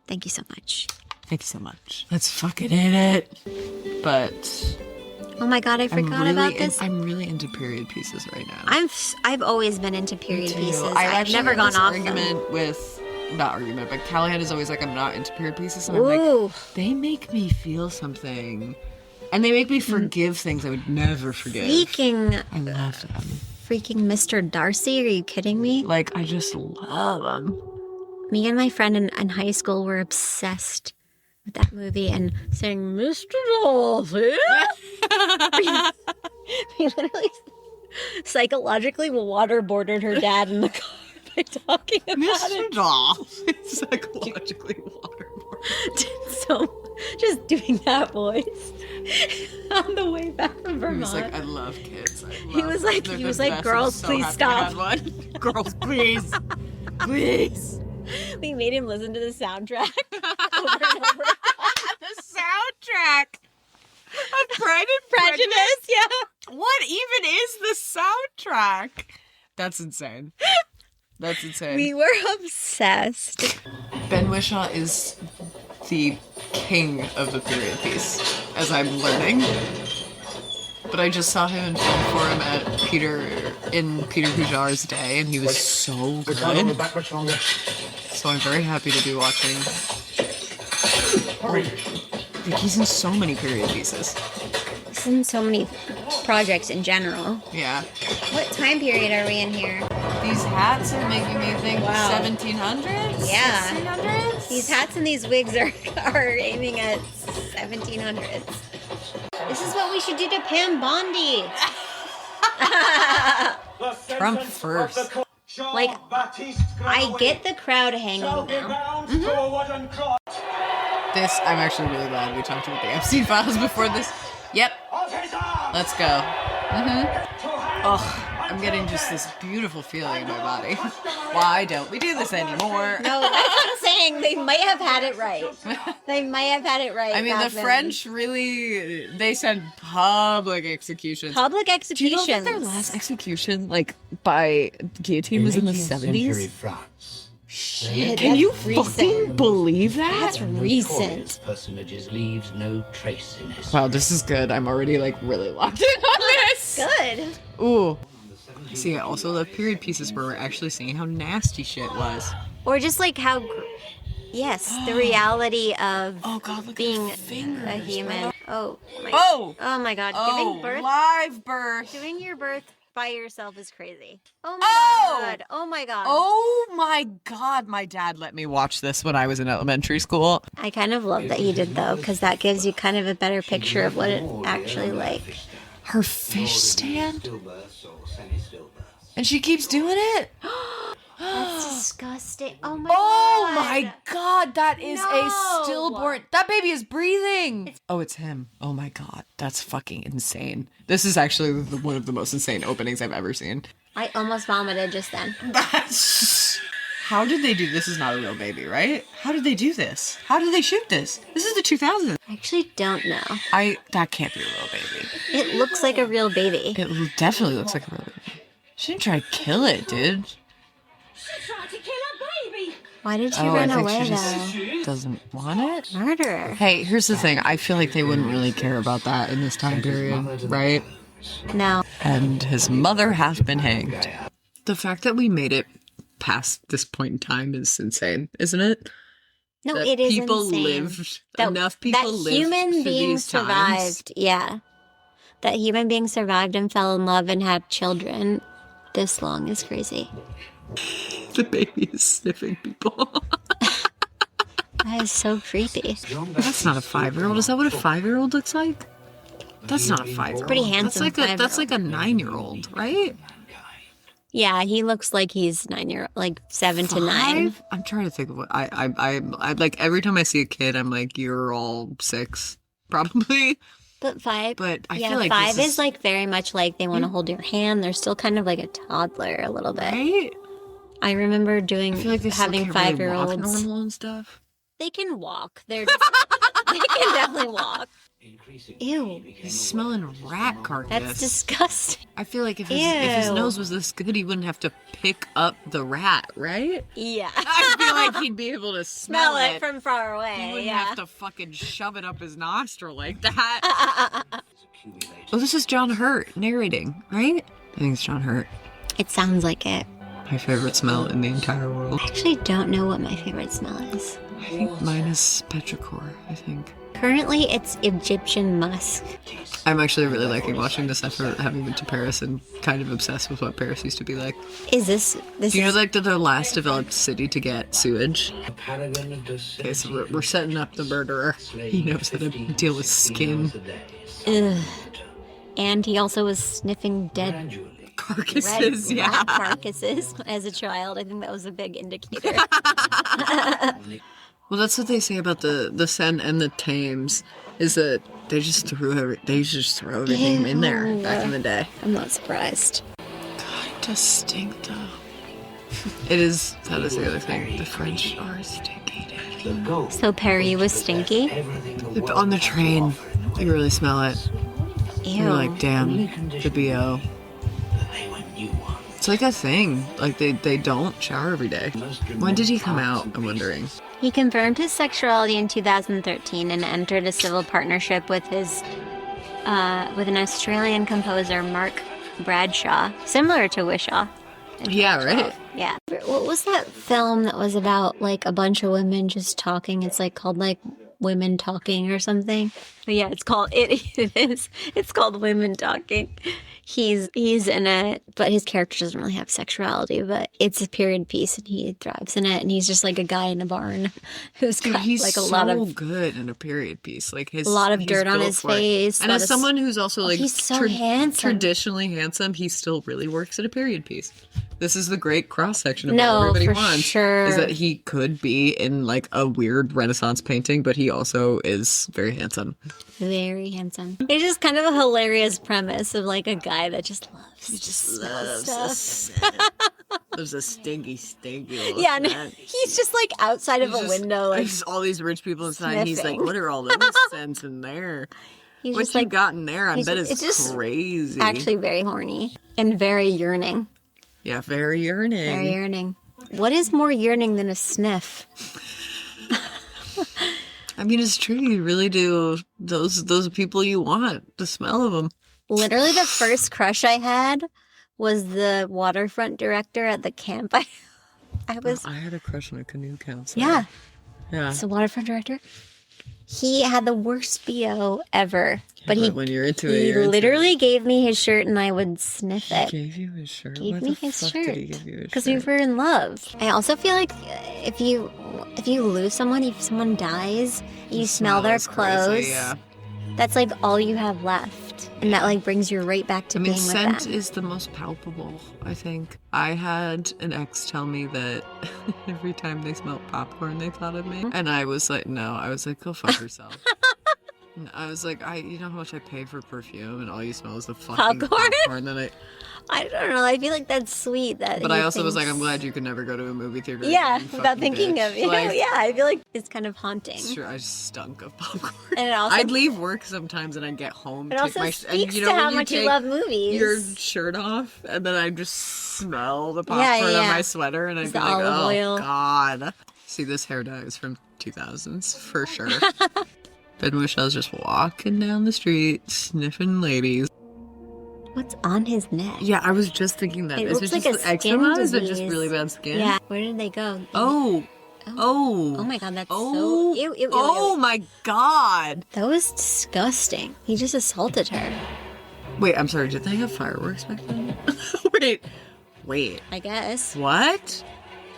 Thank you so much. Thank you so much. Let's fucking hit it. But oh my god, I forgot about this. I'm really into period pieces right now. I've always been into period pieces. I've never gone off argument with not argument, but Callahan is always like, I'm not into period pieces, and I'm like, they make me feel something, and they make me forgive things I would never forgive. I love them. Freaking Mr. Darcy, are you kidding me? Like, I just love them. Me and my friend in high school were obsessed with that movie and saying, Mr. Darcy. we literally psychologically waterboarded her dad in the car by talking about it. Mr. Darcy. Psychologically waterboarded. So, just doing that voice on the way back from Vermont. He was like, I love kids. He was like, girls, please stop. Girls, please. Please. We made him listen to the soundtrack over and over. The soundtrack of Pride and Prejudice? Yeah. What even is the soundtrack? That's insane. That's insane. We were obsessed. Ben Whishaw is the king of the period piece, as I'm learning. But I just saw him in film forum at Peter Hujar's day, and he was so good. So I'm very happy to be watching. Like, he's in so many period pieces. He's in so many projects in general. Yeah. What time period are we in here? These hats are making me think 1700s? Yeah. 1600s? These hats and these wigs are aiming at 1700s. This is what we should do to Pam Bondi. Trump first. Like, I get the crowd hanging now. This, I'm actually really glad we talked about the Epstein files before this. Yep. Let's go. Oh, I'm getting just this beautiful feeling in my body. Why don't we do this anymore? No, that's what I'm saying. They might have had it right. They might have had it right. I mean, the French really, they said public executions. Public executions. Do you know that their last execution, like, by guillotine was in the 70s? Shit, can you recent. fucking believe that? That's recent. Personages leaves no trace in history. Wow, this is good. I'm already, like, really locked in on this. Good. Ooh. See, I also love period pieces where we're actually seeing how nasty shit was. Or just like how, yes, the reality of being a human. Oh my god. Oh my god. Giving birth. Live birth. Doing your birth by yourself is crazy. Oh my god. Oh my god. Oh my god. My dad let me watch this when I was in elementary school. I kind of love that he did though, because that gives you kind of a better picture of what it actually like. Her fish stand? And she keeps doing it? That's disgusting. Oh my Oh god. my god, that is No. a stillborn. That baby is breathing. Oh, it's him. Oh my god, that's fucking insane. This is actually one of the most insane openings I've ever seen. I almost vomited just then. How did they do this? Is not a real baby, right? How did they do this? How did they shoot this? This is the 2000s. I actually don't know. That can't be a real baby. It looks like a real baby. It definitely looks like a real baby. She didn't try to kill it, dude. She tried to kill a baby. Why did she I run think away she though? just doesn't want it. Murderer. Hey, here's the thing. I feel like they wouldn't really care about that in this time period, right? No. And his mother has been hanged. The fact that we made it past this point in time is insane, isn't it? No, That it is people insane. lived, That- enough people that lived human through being these times. survived. Yeah. That human being survived and fell in love and had children this long is crazy. The baby is sniffing people. That is so creepy. That's not a 5-year-old. Is that what a 5-year-old looks like? That's not a 5-year-old. pretty handsome That's like a 9-year-old, right? Yeah, he looks like he's 7 to 9. 5? I'm trying to think of what I like. Every time I see a kid, I'm like, you're all 6, probably. But 5. But I yeah, feel like 5 this is like very much like they want to hold your hand. They're still kind of like a toddler a little bit. Right? I remember I feel like they still having can't really walk 5-year-olds. normal and stuff. They can walk. They're just, they can definitely walk. Ew. He's smelling rat carcass. That's disgusting. I feel like if his Ew. nose was this good, he wouldn't have to pick up the rat, right? Yeah. I feel like he'd be able to smell Smell it it. from far He away. wouldn't Yeah. have to fucking shove it up his nostril like that. Oh, this is John Hurt narrating, right? I think it's John Hurt. It sounds like it. My favorite smell in the entire world. I actually don't know what my favorite smell is. I think mine is petrichor, I think. Currently, it's Egyptian musk. I'm actually really liking watching this after having been to Paris and kind of obsessed with what Paris used to be like. Is this Do you know is like they're the last developed city to get sewage? Okay, Okay, so we're setting up the murderer. He knows how to deal with skin. ugh. And he also was sniffing dead Carcasses, red yeah. rat carcasses as a child. I think that was a big indicator. Well, that's what they say about the Seine and the Thames, is that they just throw everything in there back in the day. I'm not surprised. God, it does stink though. That is the other thing. The French are stinky. So Perry was stinky. On the train, you really smell it. Ew. You're like, damn, the BO. It's like a thing. Like they don't shower every day. When did he come out? I'm wondering. He confirmed his sexuality in 2013 and entered a civil partnership with his with an Australian composer, Mark Bradshaw, similar to Wishaw. Yeah, right. Yeah. What was that film that was about like a bunch of women just talking? It's like called like Women Talking or something. But yeah, it's called it's called Women Talking. He's in it, but his character doesn't really have sexuality, but it's a period piece and he thrives in it, and he's just like a guy in a barn who's got He's like a so lot of good in a period piece. Like a lot of he's dirt on built his for it. face. And as someone who's also like he's so handsome. traditionally handsome, he still really works at a period piece. This is the great cross section of No, what everybody for wants. sure. Is that he could be in like a weird Renaissance painting, but he also is very handsome. Very handsome. It's just kind of a hilarious premise of like a guy that just loves. He just loves loves stuff. There's a stinky little Yeah, and scent. he's just like outside of a Just- window, like there's all these rich people inside. And he's like, sniffing. "What are all those scents in there? he's What just you like got in there? I he's bet just- it's it's just crazy." actually very horny and very yearning. Yeah, very yearning. Very yearning. What is more yearning than a sniff? I mean, it's true. You really do. Those people you want, the smell of them. Literally, the first crush I had was the waterfront director at the camp. I was I had a crush on a canoe counselor. yeah. Yeah. It's a waterfront director. He had the worst BO ever, but he when you're into he it, you're into literally gave me his shirt and I would sniff it. it. He gave you his shirt. Gave Why me the his fuck shirt did he give you his because we shirt? were in love. I also feel like if you lose someone, if someone dies, you smell their Smells crazy, clothes. yeah. That's like all you have left. And that like brings you right back to being with scent them. is the most palpable, I think. I had an ex tell me that every time they smelled popcorn, they thought of me. And I was like, no. I was like, go fuck yourself. I was like, you know how much I pay for perfume, and all you smell is the fucking popcorn. Then I don't know. I feel like that's sweet. But I also was like, I'm glad you could never go to a movie theater. Yeah, without thinking of you. Like, yeah, I feel like it's kind of haunting. Sure, I stunk of popcorn. And it also, I'd leave work sometimes, and I'd get home. It also speaks to how much you love movies. Your shirt off, and then I'd just smell the popcorn on my sweater, and I'd be like, oh god. See, this hair dye is from 2000s for sure. Ben Michelle's just walking down the street, sniffing ladies. What's on his neck? Yeah, I was just thinking that. Is it just like a eczema? skin Is it just disease? really bad skin? Yeah. Where did they go? Oh my god, that's so... Ew, ew, oh ew. my god. That was disgusting. He just assaulted her. Wait, I'm sorry, did they have fireworks back then? Wait. I guess. What?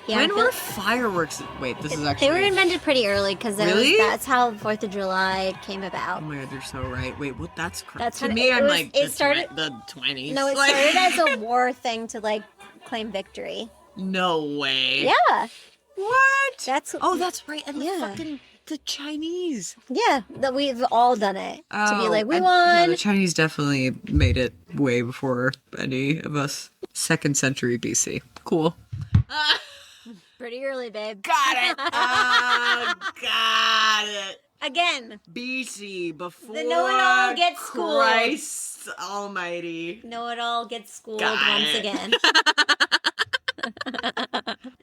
Yeah, when were fireworks? Wait, this is actually... They were invented pretty early because that's how 4th of July came about. Oh my god, you're so right. Wait, what? That's crazy. That's to me, I'm like, it started the 20s. No, it started as a war thing to like claim victory. No way. Yeah. What? That's right. And the Chinese. Yeah, that we've all done it to be like, we won. Yeah, the Chinese definitely made it way before any of us. 2nd century BC. Cool. Pretty early, babe. Got it. Got it. Again. BC, before the know-it-all gets schooled. Christ almighty. Know-it-all gets schooled once again.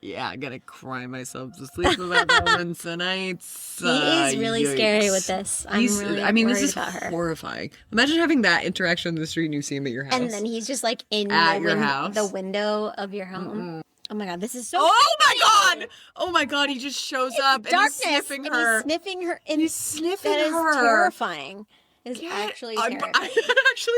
Yeah, I'm gonna cry myself to sleep about that one tonight. He is really scary with this. This is about her. horrifying. Imagine having that interaction in the street and you see him at your house. And then he's just like in your house. The window of your home. Mm-mm. Oh my god, this is so Oh my god, he just shows up and darkness, he's sniffing her. He's sniffing her. He's sniffing her. That her. is terrifying. It's actually terrifying. I actually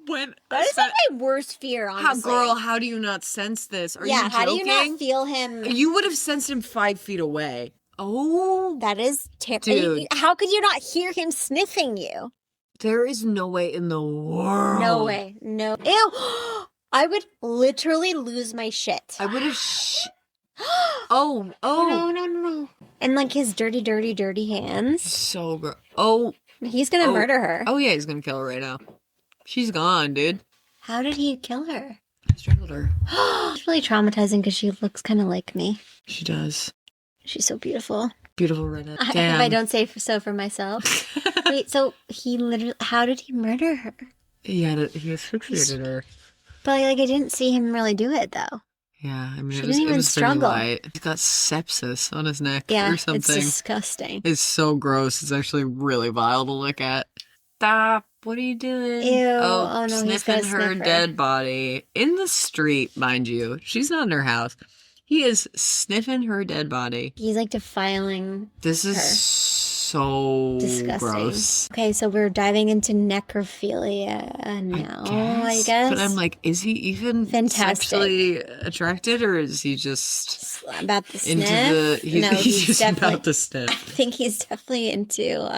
went... That is like my worst fear, honestly. How do you not sense this? Are you joking? How do you not feel him? You would have sensed him 5 feet away. Oh. That is terrible. Dude. How could you not hear him sniffing you? There is no way in the world. No way. No. Ew. I would literally lose my shit. I would have... Oh. No. And like his dirty, dirty, dirty hands. So gross. Oh. He's gonna murder her. Oh yeah, he's gonna kill her right now. She's gone, dude. How did he kill her? He strangled her. It's really traumatizing because she looks kind of like me. She does. She's so beautiful. Beautiful redhead. If I don't say so for myself. Wait, so he literally... How did he murder her? He asphyxiated her. But like I didn't see him really do it though. Yeah, I mean, it was pretty light. He's got sepsis on his neck or something. It's disgusting. It's so gross. It's actually really vile to look at. Stop. What are you doing? Ew. Oh, no, sniffing her dead body. In the street, mind you. She's not in her house. He is sniffing her dead body. He's like defiling This is so disgusting. Gross. Okay, so we're diving into necrophilia now, I guess. But I'm like, is he even sexually attracted, or is he just about the sniff? He's just about the sniff. I think he's definitely into...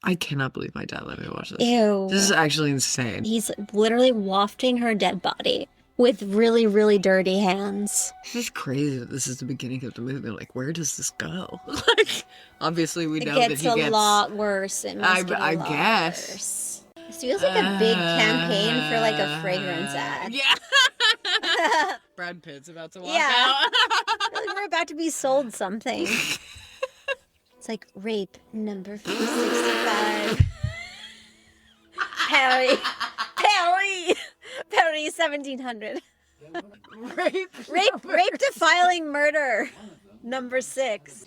I cannot believe my dad let me watch this. Ew. This is actually insane. He's literally wafting her dead body with really, really dirty hands. This is crazy that this is the beginning of the movie. Like, where does this go? Like, obviously we know that he gets... It gets a lot worse. It must get a lot worse. This feels like a big campaign for like a fragrance ad. Yeah. Brad Pitt's about to walk out. Like we're about to be sold something. It's like rape number 465. Perry 1700. Rape defiling murder number 6.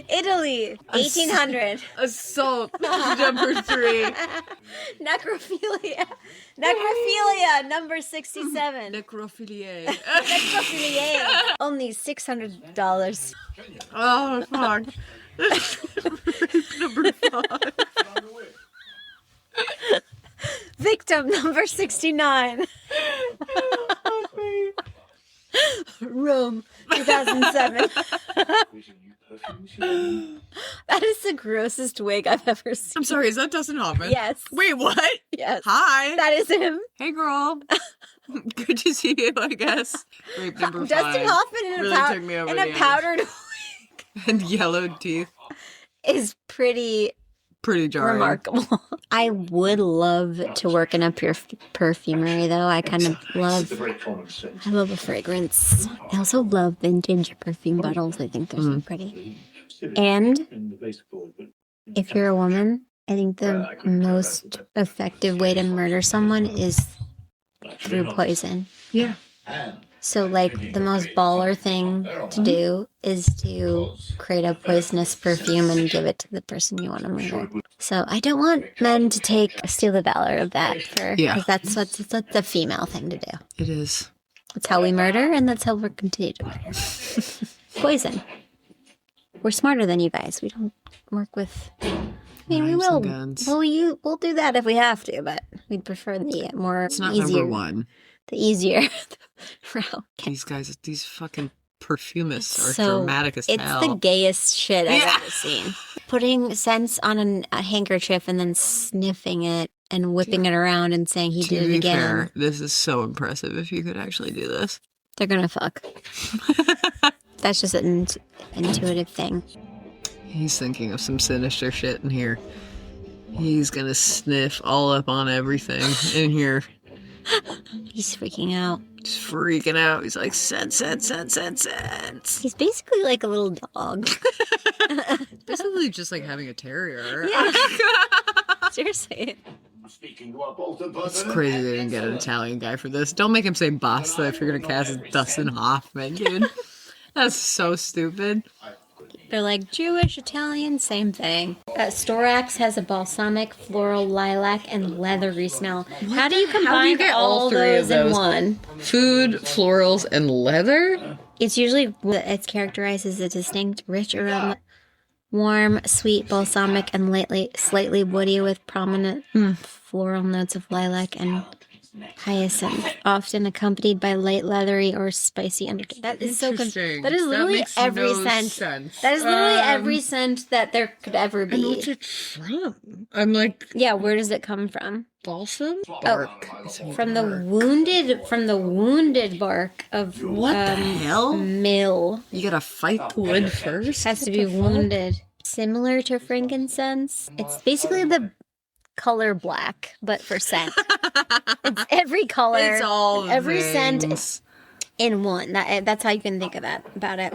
Italy 1800. Assault number 3. Necrophilia number 67. Necrophilia. Only $600. Oh fuck. Number 5. Victim number 69. Rome 2007. That is the grossest wig I've ever seen. I'm sorry, is that Dustin Hoffman? Yes. Wait, what? Yes. Hi. That is him. Hey, girl. Good to see you, I guess. Rape number 5. Dustin Hoffman in really took me over a the edge. powdered wig And yellowed teeth. is pretty jarring. remarkable. I would love to work in a perfumery, though. I love a fragrance. I also love vintage perfume bottles. I think they're so pretty. And if you're a woman, I think the most effective way to murder someone is through poison. Yeah. So, like, the most baller thing to do is to create a poisonous perfume and give it to the person you want to murder. So, I don't want men to steal the valor of that, because that's the female thing to do. It is. That's how we murder, and that's how we're continue to murder. Poison. We're smarter than you guys. We don't work with. I mean, we will. We'll do that if we have to, but we'd prefer the more It's not easier. number one. The easier route. These fucking perfumists are So, dramatic as It's hell. the gayest shit I've ever seen. Putting scents on a handkerchief and then sniffing it and whipping it around and saying he did it again. Fair, this is so impressive if you could actually do this. They're gonna fuck. That's just an intuitive thing. He's thinking of some sinister shit in here. He's gonna sniff all up on everything in here. He's freaking out. Just freaking out. He's like, sense. He's basically like a little dog. Basically just like having a terrier. Yeah. Seriously. It's crazy they didn't get an Italian guy for this. Don't make him say Basta if you're gonna cast Dustin Hoffman, dude. That's so stupid. They're like Jewish, Italian, same thing. Storax has a balsamic, floral, lilac, and leathery smell. How do you combine all three of those in those? one? Food, florals, and leather? It's characterized as a distinct, rich aroma, warm, sweet, balsamic, and slightly woody with prominent floral notes of lilac and hyacinth, often accompanied by light leathery or spicy undertone. That is so good. That is literally every scent. That is literally every scent that there could ever be. And what's it from? I'm like, yeah, where does it come from? balsam Bark. From the wounded bark of What the hell? mill. You gotta fight the wood first? Has to be wounded. Similar to frankincense. It's basically the color black, but for scent. It's every color. It's all every things. scent in one. That's how you can think of that about it.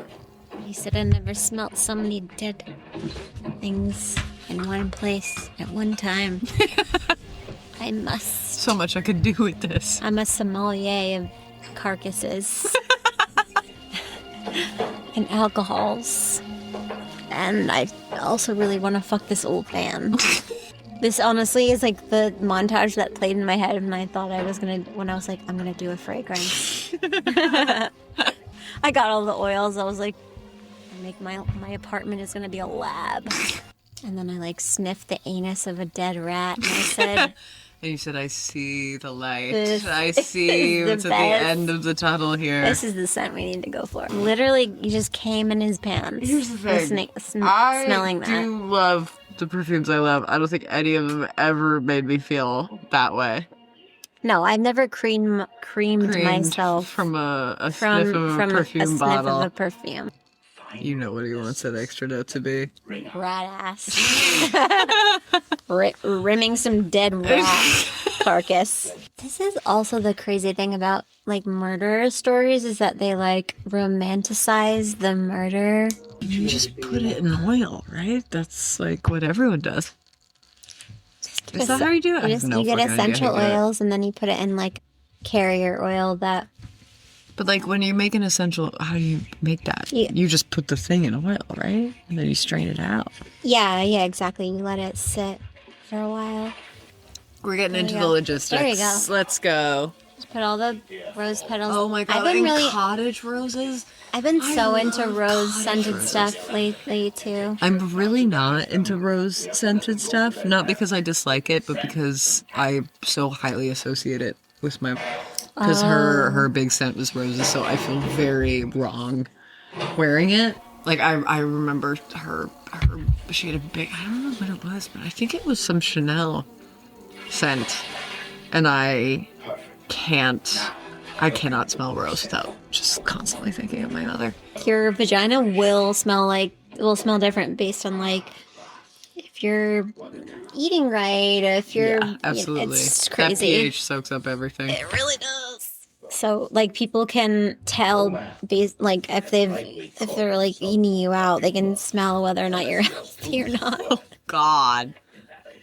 He said, "I never smelt so many dead things in one place at one time." I must. So much I could do with this. I'm a sommelier of carcasses and alcohols, and I also really want to fuck this old man. This honestly is like the montage that played in my head when I thought when I was like, I'm gonna do a fragrance. I got all the oils. I was like, my apartment is gonna be a lab. And then I like sniffed the anus of a dead rat, and I said, And you said, I see the light. This I see is it's the at the best. end of the tunnel here. "This is the scent we need to go for." Literally, he just came in his pants. Here's the thing. Smelling that. I do love the perfumes I love. I don't think any of them ever made me feel that way. No, I've never creamed myself from a sniff of a perfume bottle. Of a perfume. You know what he wants that extra note to be. Rat ass. Rimming some dead rat carcass. This is also the crazy thing about like murder stories is that they like romanticize the murder. You just put it in oil, right? That's like what everyone does. Is that how you do it? You get essential oils and then you put it in like carrier oil that. But like when you make an essential, how do you make that? You just put the thing in oil, right? And then you strain it out. Yeah, exactly. You let it sit for a while. We're getting into the logistics. There you go. Let's go. Just put all the rose petals. Oh my god! And cottage roses. I've been so into rose scented stuff lately too. I'm really not into rose scented stuff. Not because I dislike it, but because I so highly associate it with my. Because her big scent was roses, so I feel very wrong wearing it. Like I remember her she had a big, I don't know what it was, but I think it was some Chanel scent. And I cannot smell rose without just constantly thinking of my mother. Your vagina will smell different based on like if you're eating right, if you're absolutely. It's crazy. That pH soaks up everything. It really does. So like people can tell like if they're like eating you out, they can smell whether or not you're healthy or not. Oh God.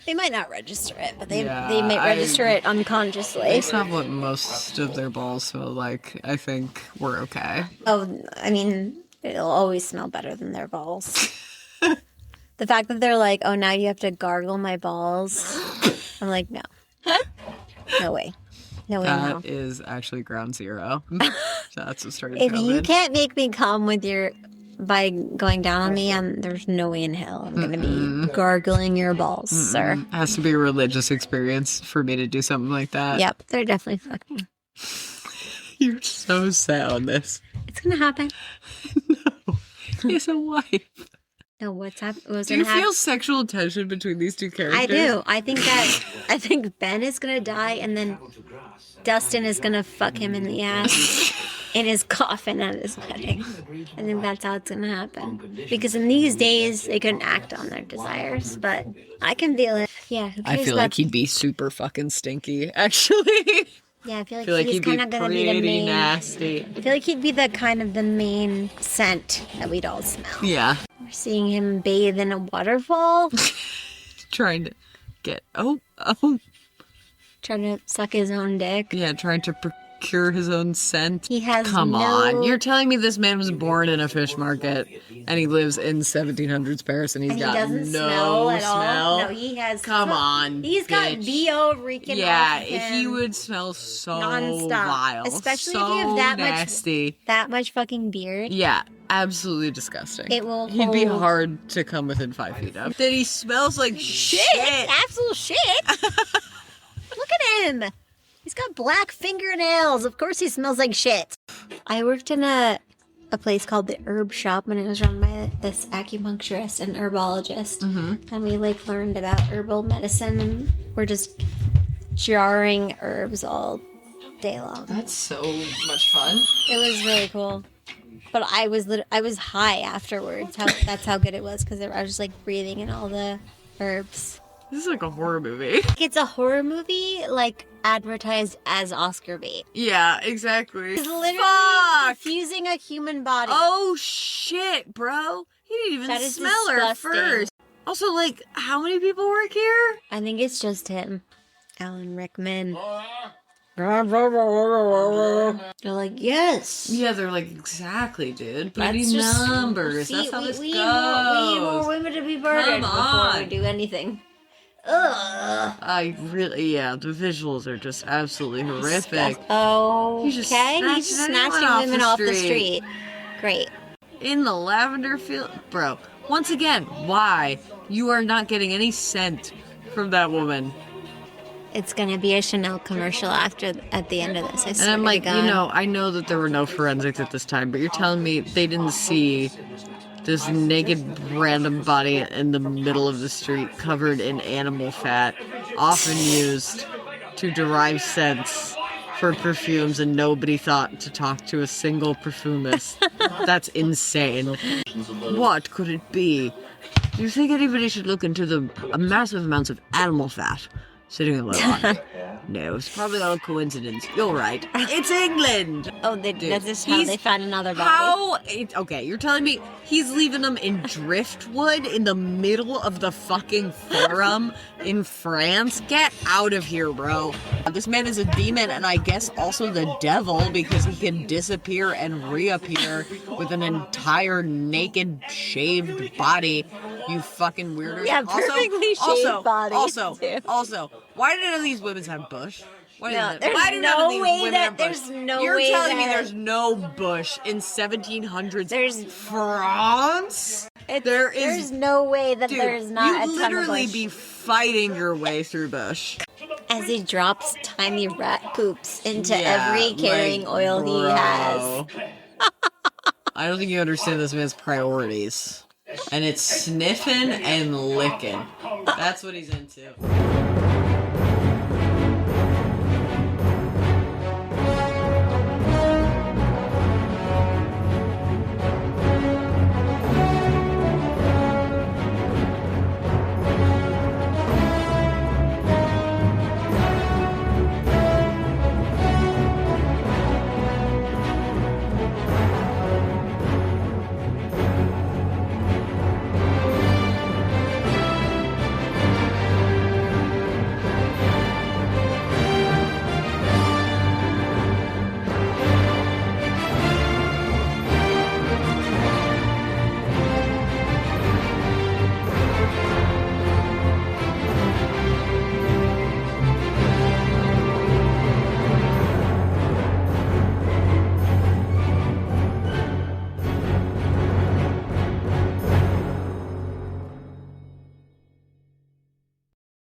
They might not register it, but they might register it unconsciously. Based on what most of their balls smell like, I think we're okay. Oh, I mean, it'll always smell better than their balls. The fact that they're like, oh, now you have to gargle my balls. I'm like, no. No way. No way, no. That is actually ground zero. That's what started If coming. you can't make me come by going down on me, there's no way in hell I'm going to be gargling your balls, sir. It has to be a religious experience for me to do something like that. Yep, they're definitely fucking. You're so sad on this. It's going to happen. No. He's a wife. No, what's happening? Do you feel sexual tension between these two characters? I do. I think Ben is going to die, and then Dustin is going to fuck him in the ass. In his coffin at his wedding. I think that's how it's going to happen. Because in these days, they couldn't act on their desires, but I can feel it. Yeah, I feel like he'd be super fucking stinky, actually. Yeah, I feel like he's kind of going to be the main... nasty. I feel like he'd be the main scent that we'd all smell. Yeah. We're seeing him bathe in a waterfall. Trying to get... Oh. Trying to suck his own dick. Yeah, trying to procure his own scent. He has Come on. You're telling me this man was born in a fish market and he lives in 1700s Paris and he doesn't no smell at all? No, he has... Come on, He's got B.O. reeking off of him. he would smell so nonstop. vile. Especially so if you have that nasty. that much fucking beard. Yeah, absolutely disgusting. It will He'd be hard to come within 5 feet of. Then he smells like shit. Absolute shit. Look at him. He's got black fingernails. Of course he smells like shit. I worked in a place called the Herb Shop and it was run by this acupuncturist and herbologist. Mm-hmm. And we learned about herbal medicine and we're just jarring herbs all day long. That's so much fun. It was really cool. But I was high afterwards. That's how good it was because I was just breathing in all the herbs. This is like a horror movie. It's a horror movie, advertised as Oscar bait. Yeah, exactly. It's literally fusing a human body. Oh, shit, bro. He didn't even smell her first. Also, how many people work here? I think it's just him. Alan Rickman. They're like, yes. Yeah, they're like, exactly, dude. That's just numbers. See, That's how this goes. We need more women to be murdered before we do anything. Ugh. The visuals are just absolutely horrific. Oh, He's just snatching women off the street. Great. In the lavender field. Bro, once again, why? You are not getting any scent from that woman. It's going to be a Chanel commercial at the end of this. And I'm like, I know that there were no forensics at this time, but you're telling me they didn't see this naked random body in the middle of the street covered in animal fat, often used to derive scents for perfumes, and nobody thought to talk to a single perfumist. That's insane. What could it be? Do you think anybody should look into the massive amounts of animal fat sitting in the lawn? No, it's probably all a coincidence. You're right. It's England! Oh, that's just how they found another body. Okay, you're telling me he's leaving them in driftwood in the middle of the fucking forum in France? Get out of here, bro. This man is a demon and I guess also the devil because he can disappear and reappear with an entire naked, shaved body. You fucking weirdos. Yeah, perfectly shaved body. Also, why did none of these women have bush? There's no way that You're telling me there's no bush in 1700s France? There's no way that there's not a ton of bush. You'd literally be fighting your way through bush. As he drops tiny rat poops into every carrying oil he has. I don't think you understand this man's priorities. And it's sniffing and licking. That's what he's into.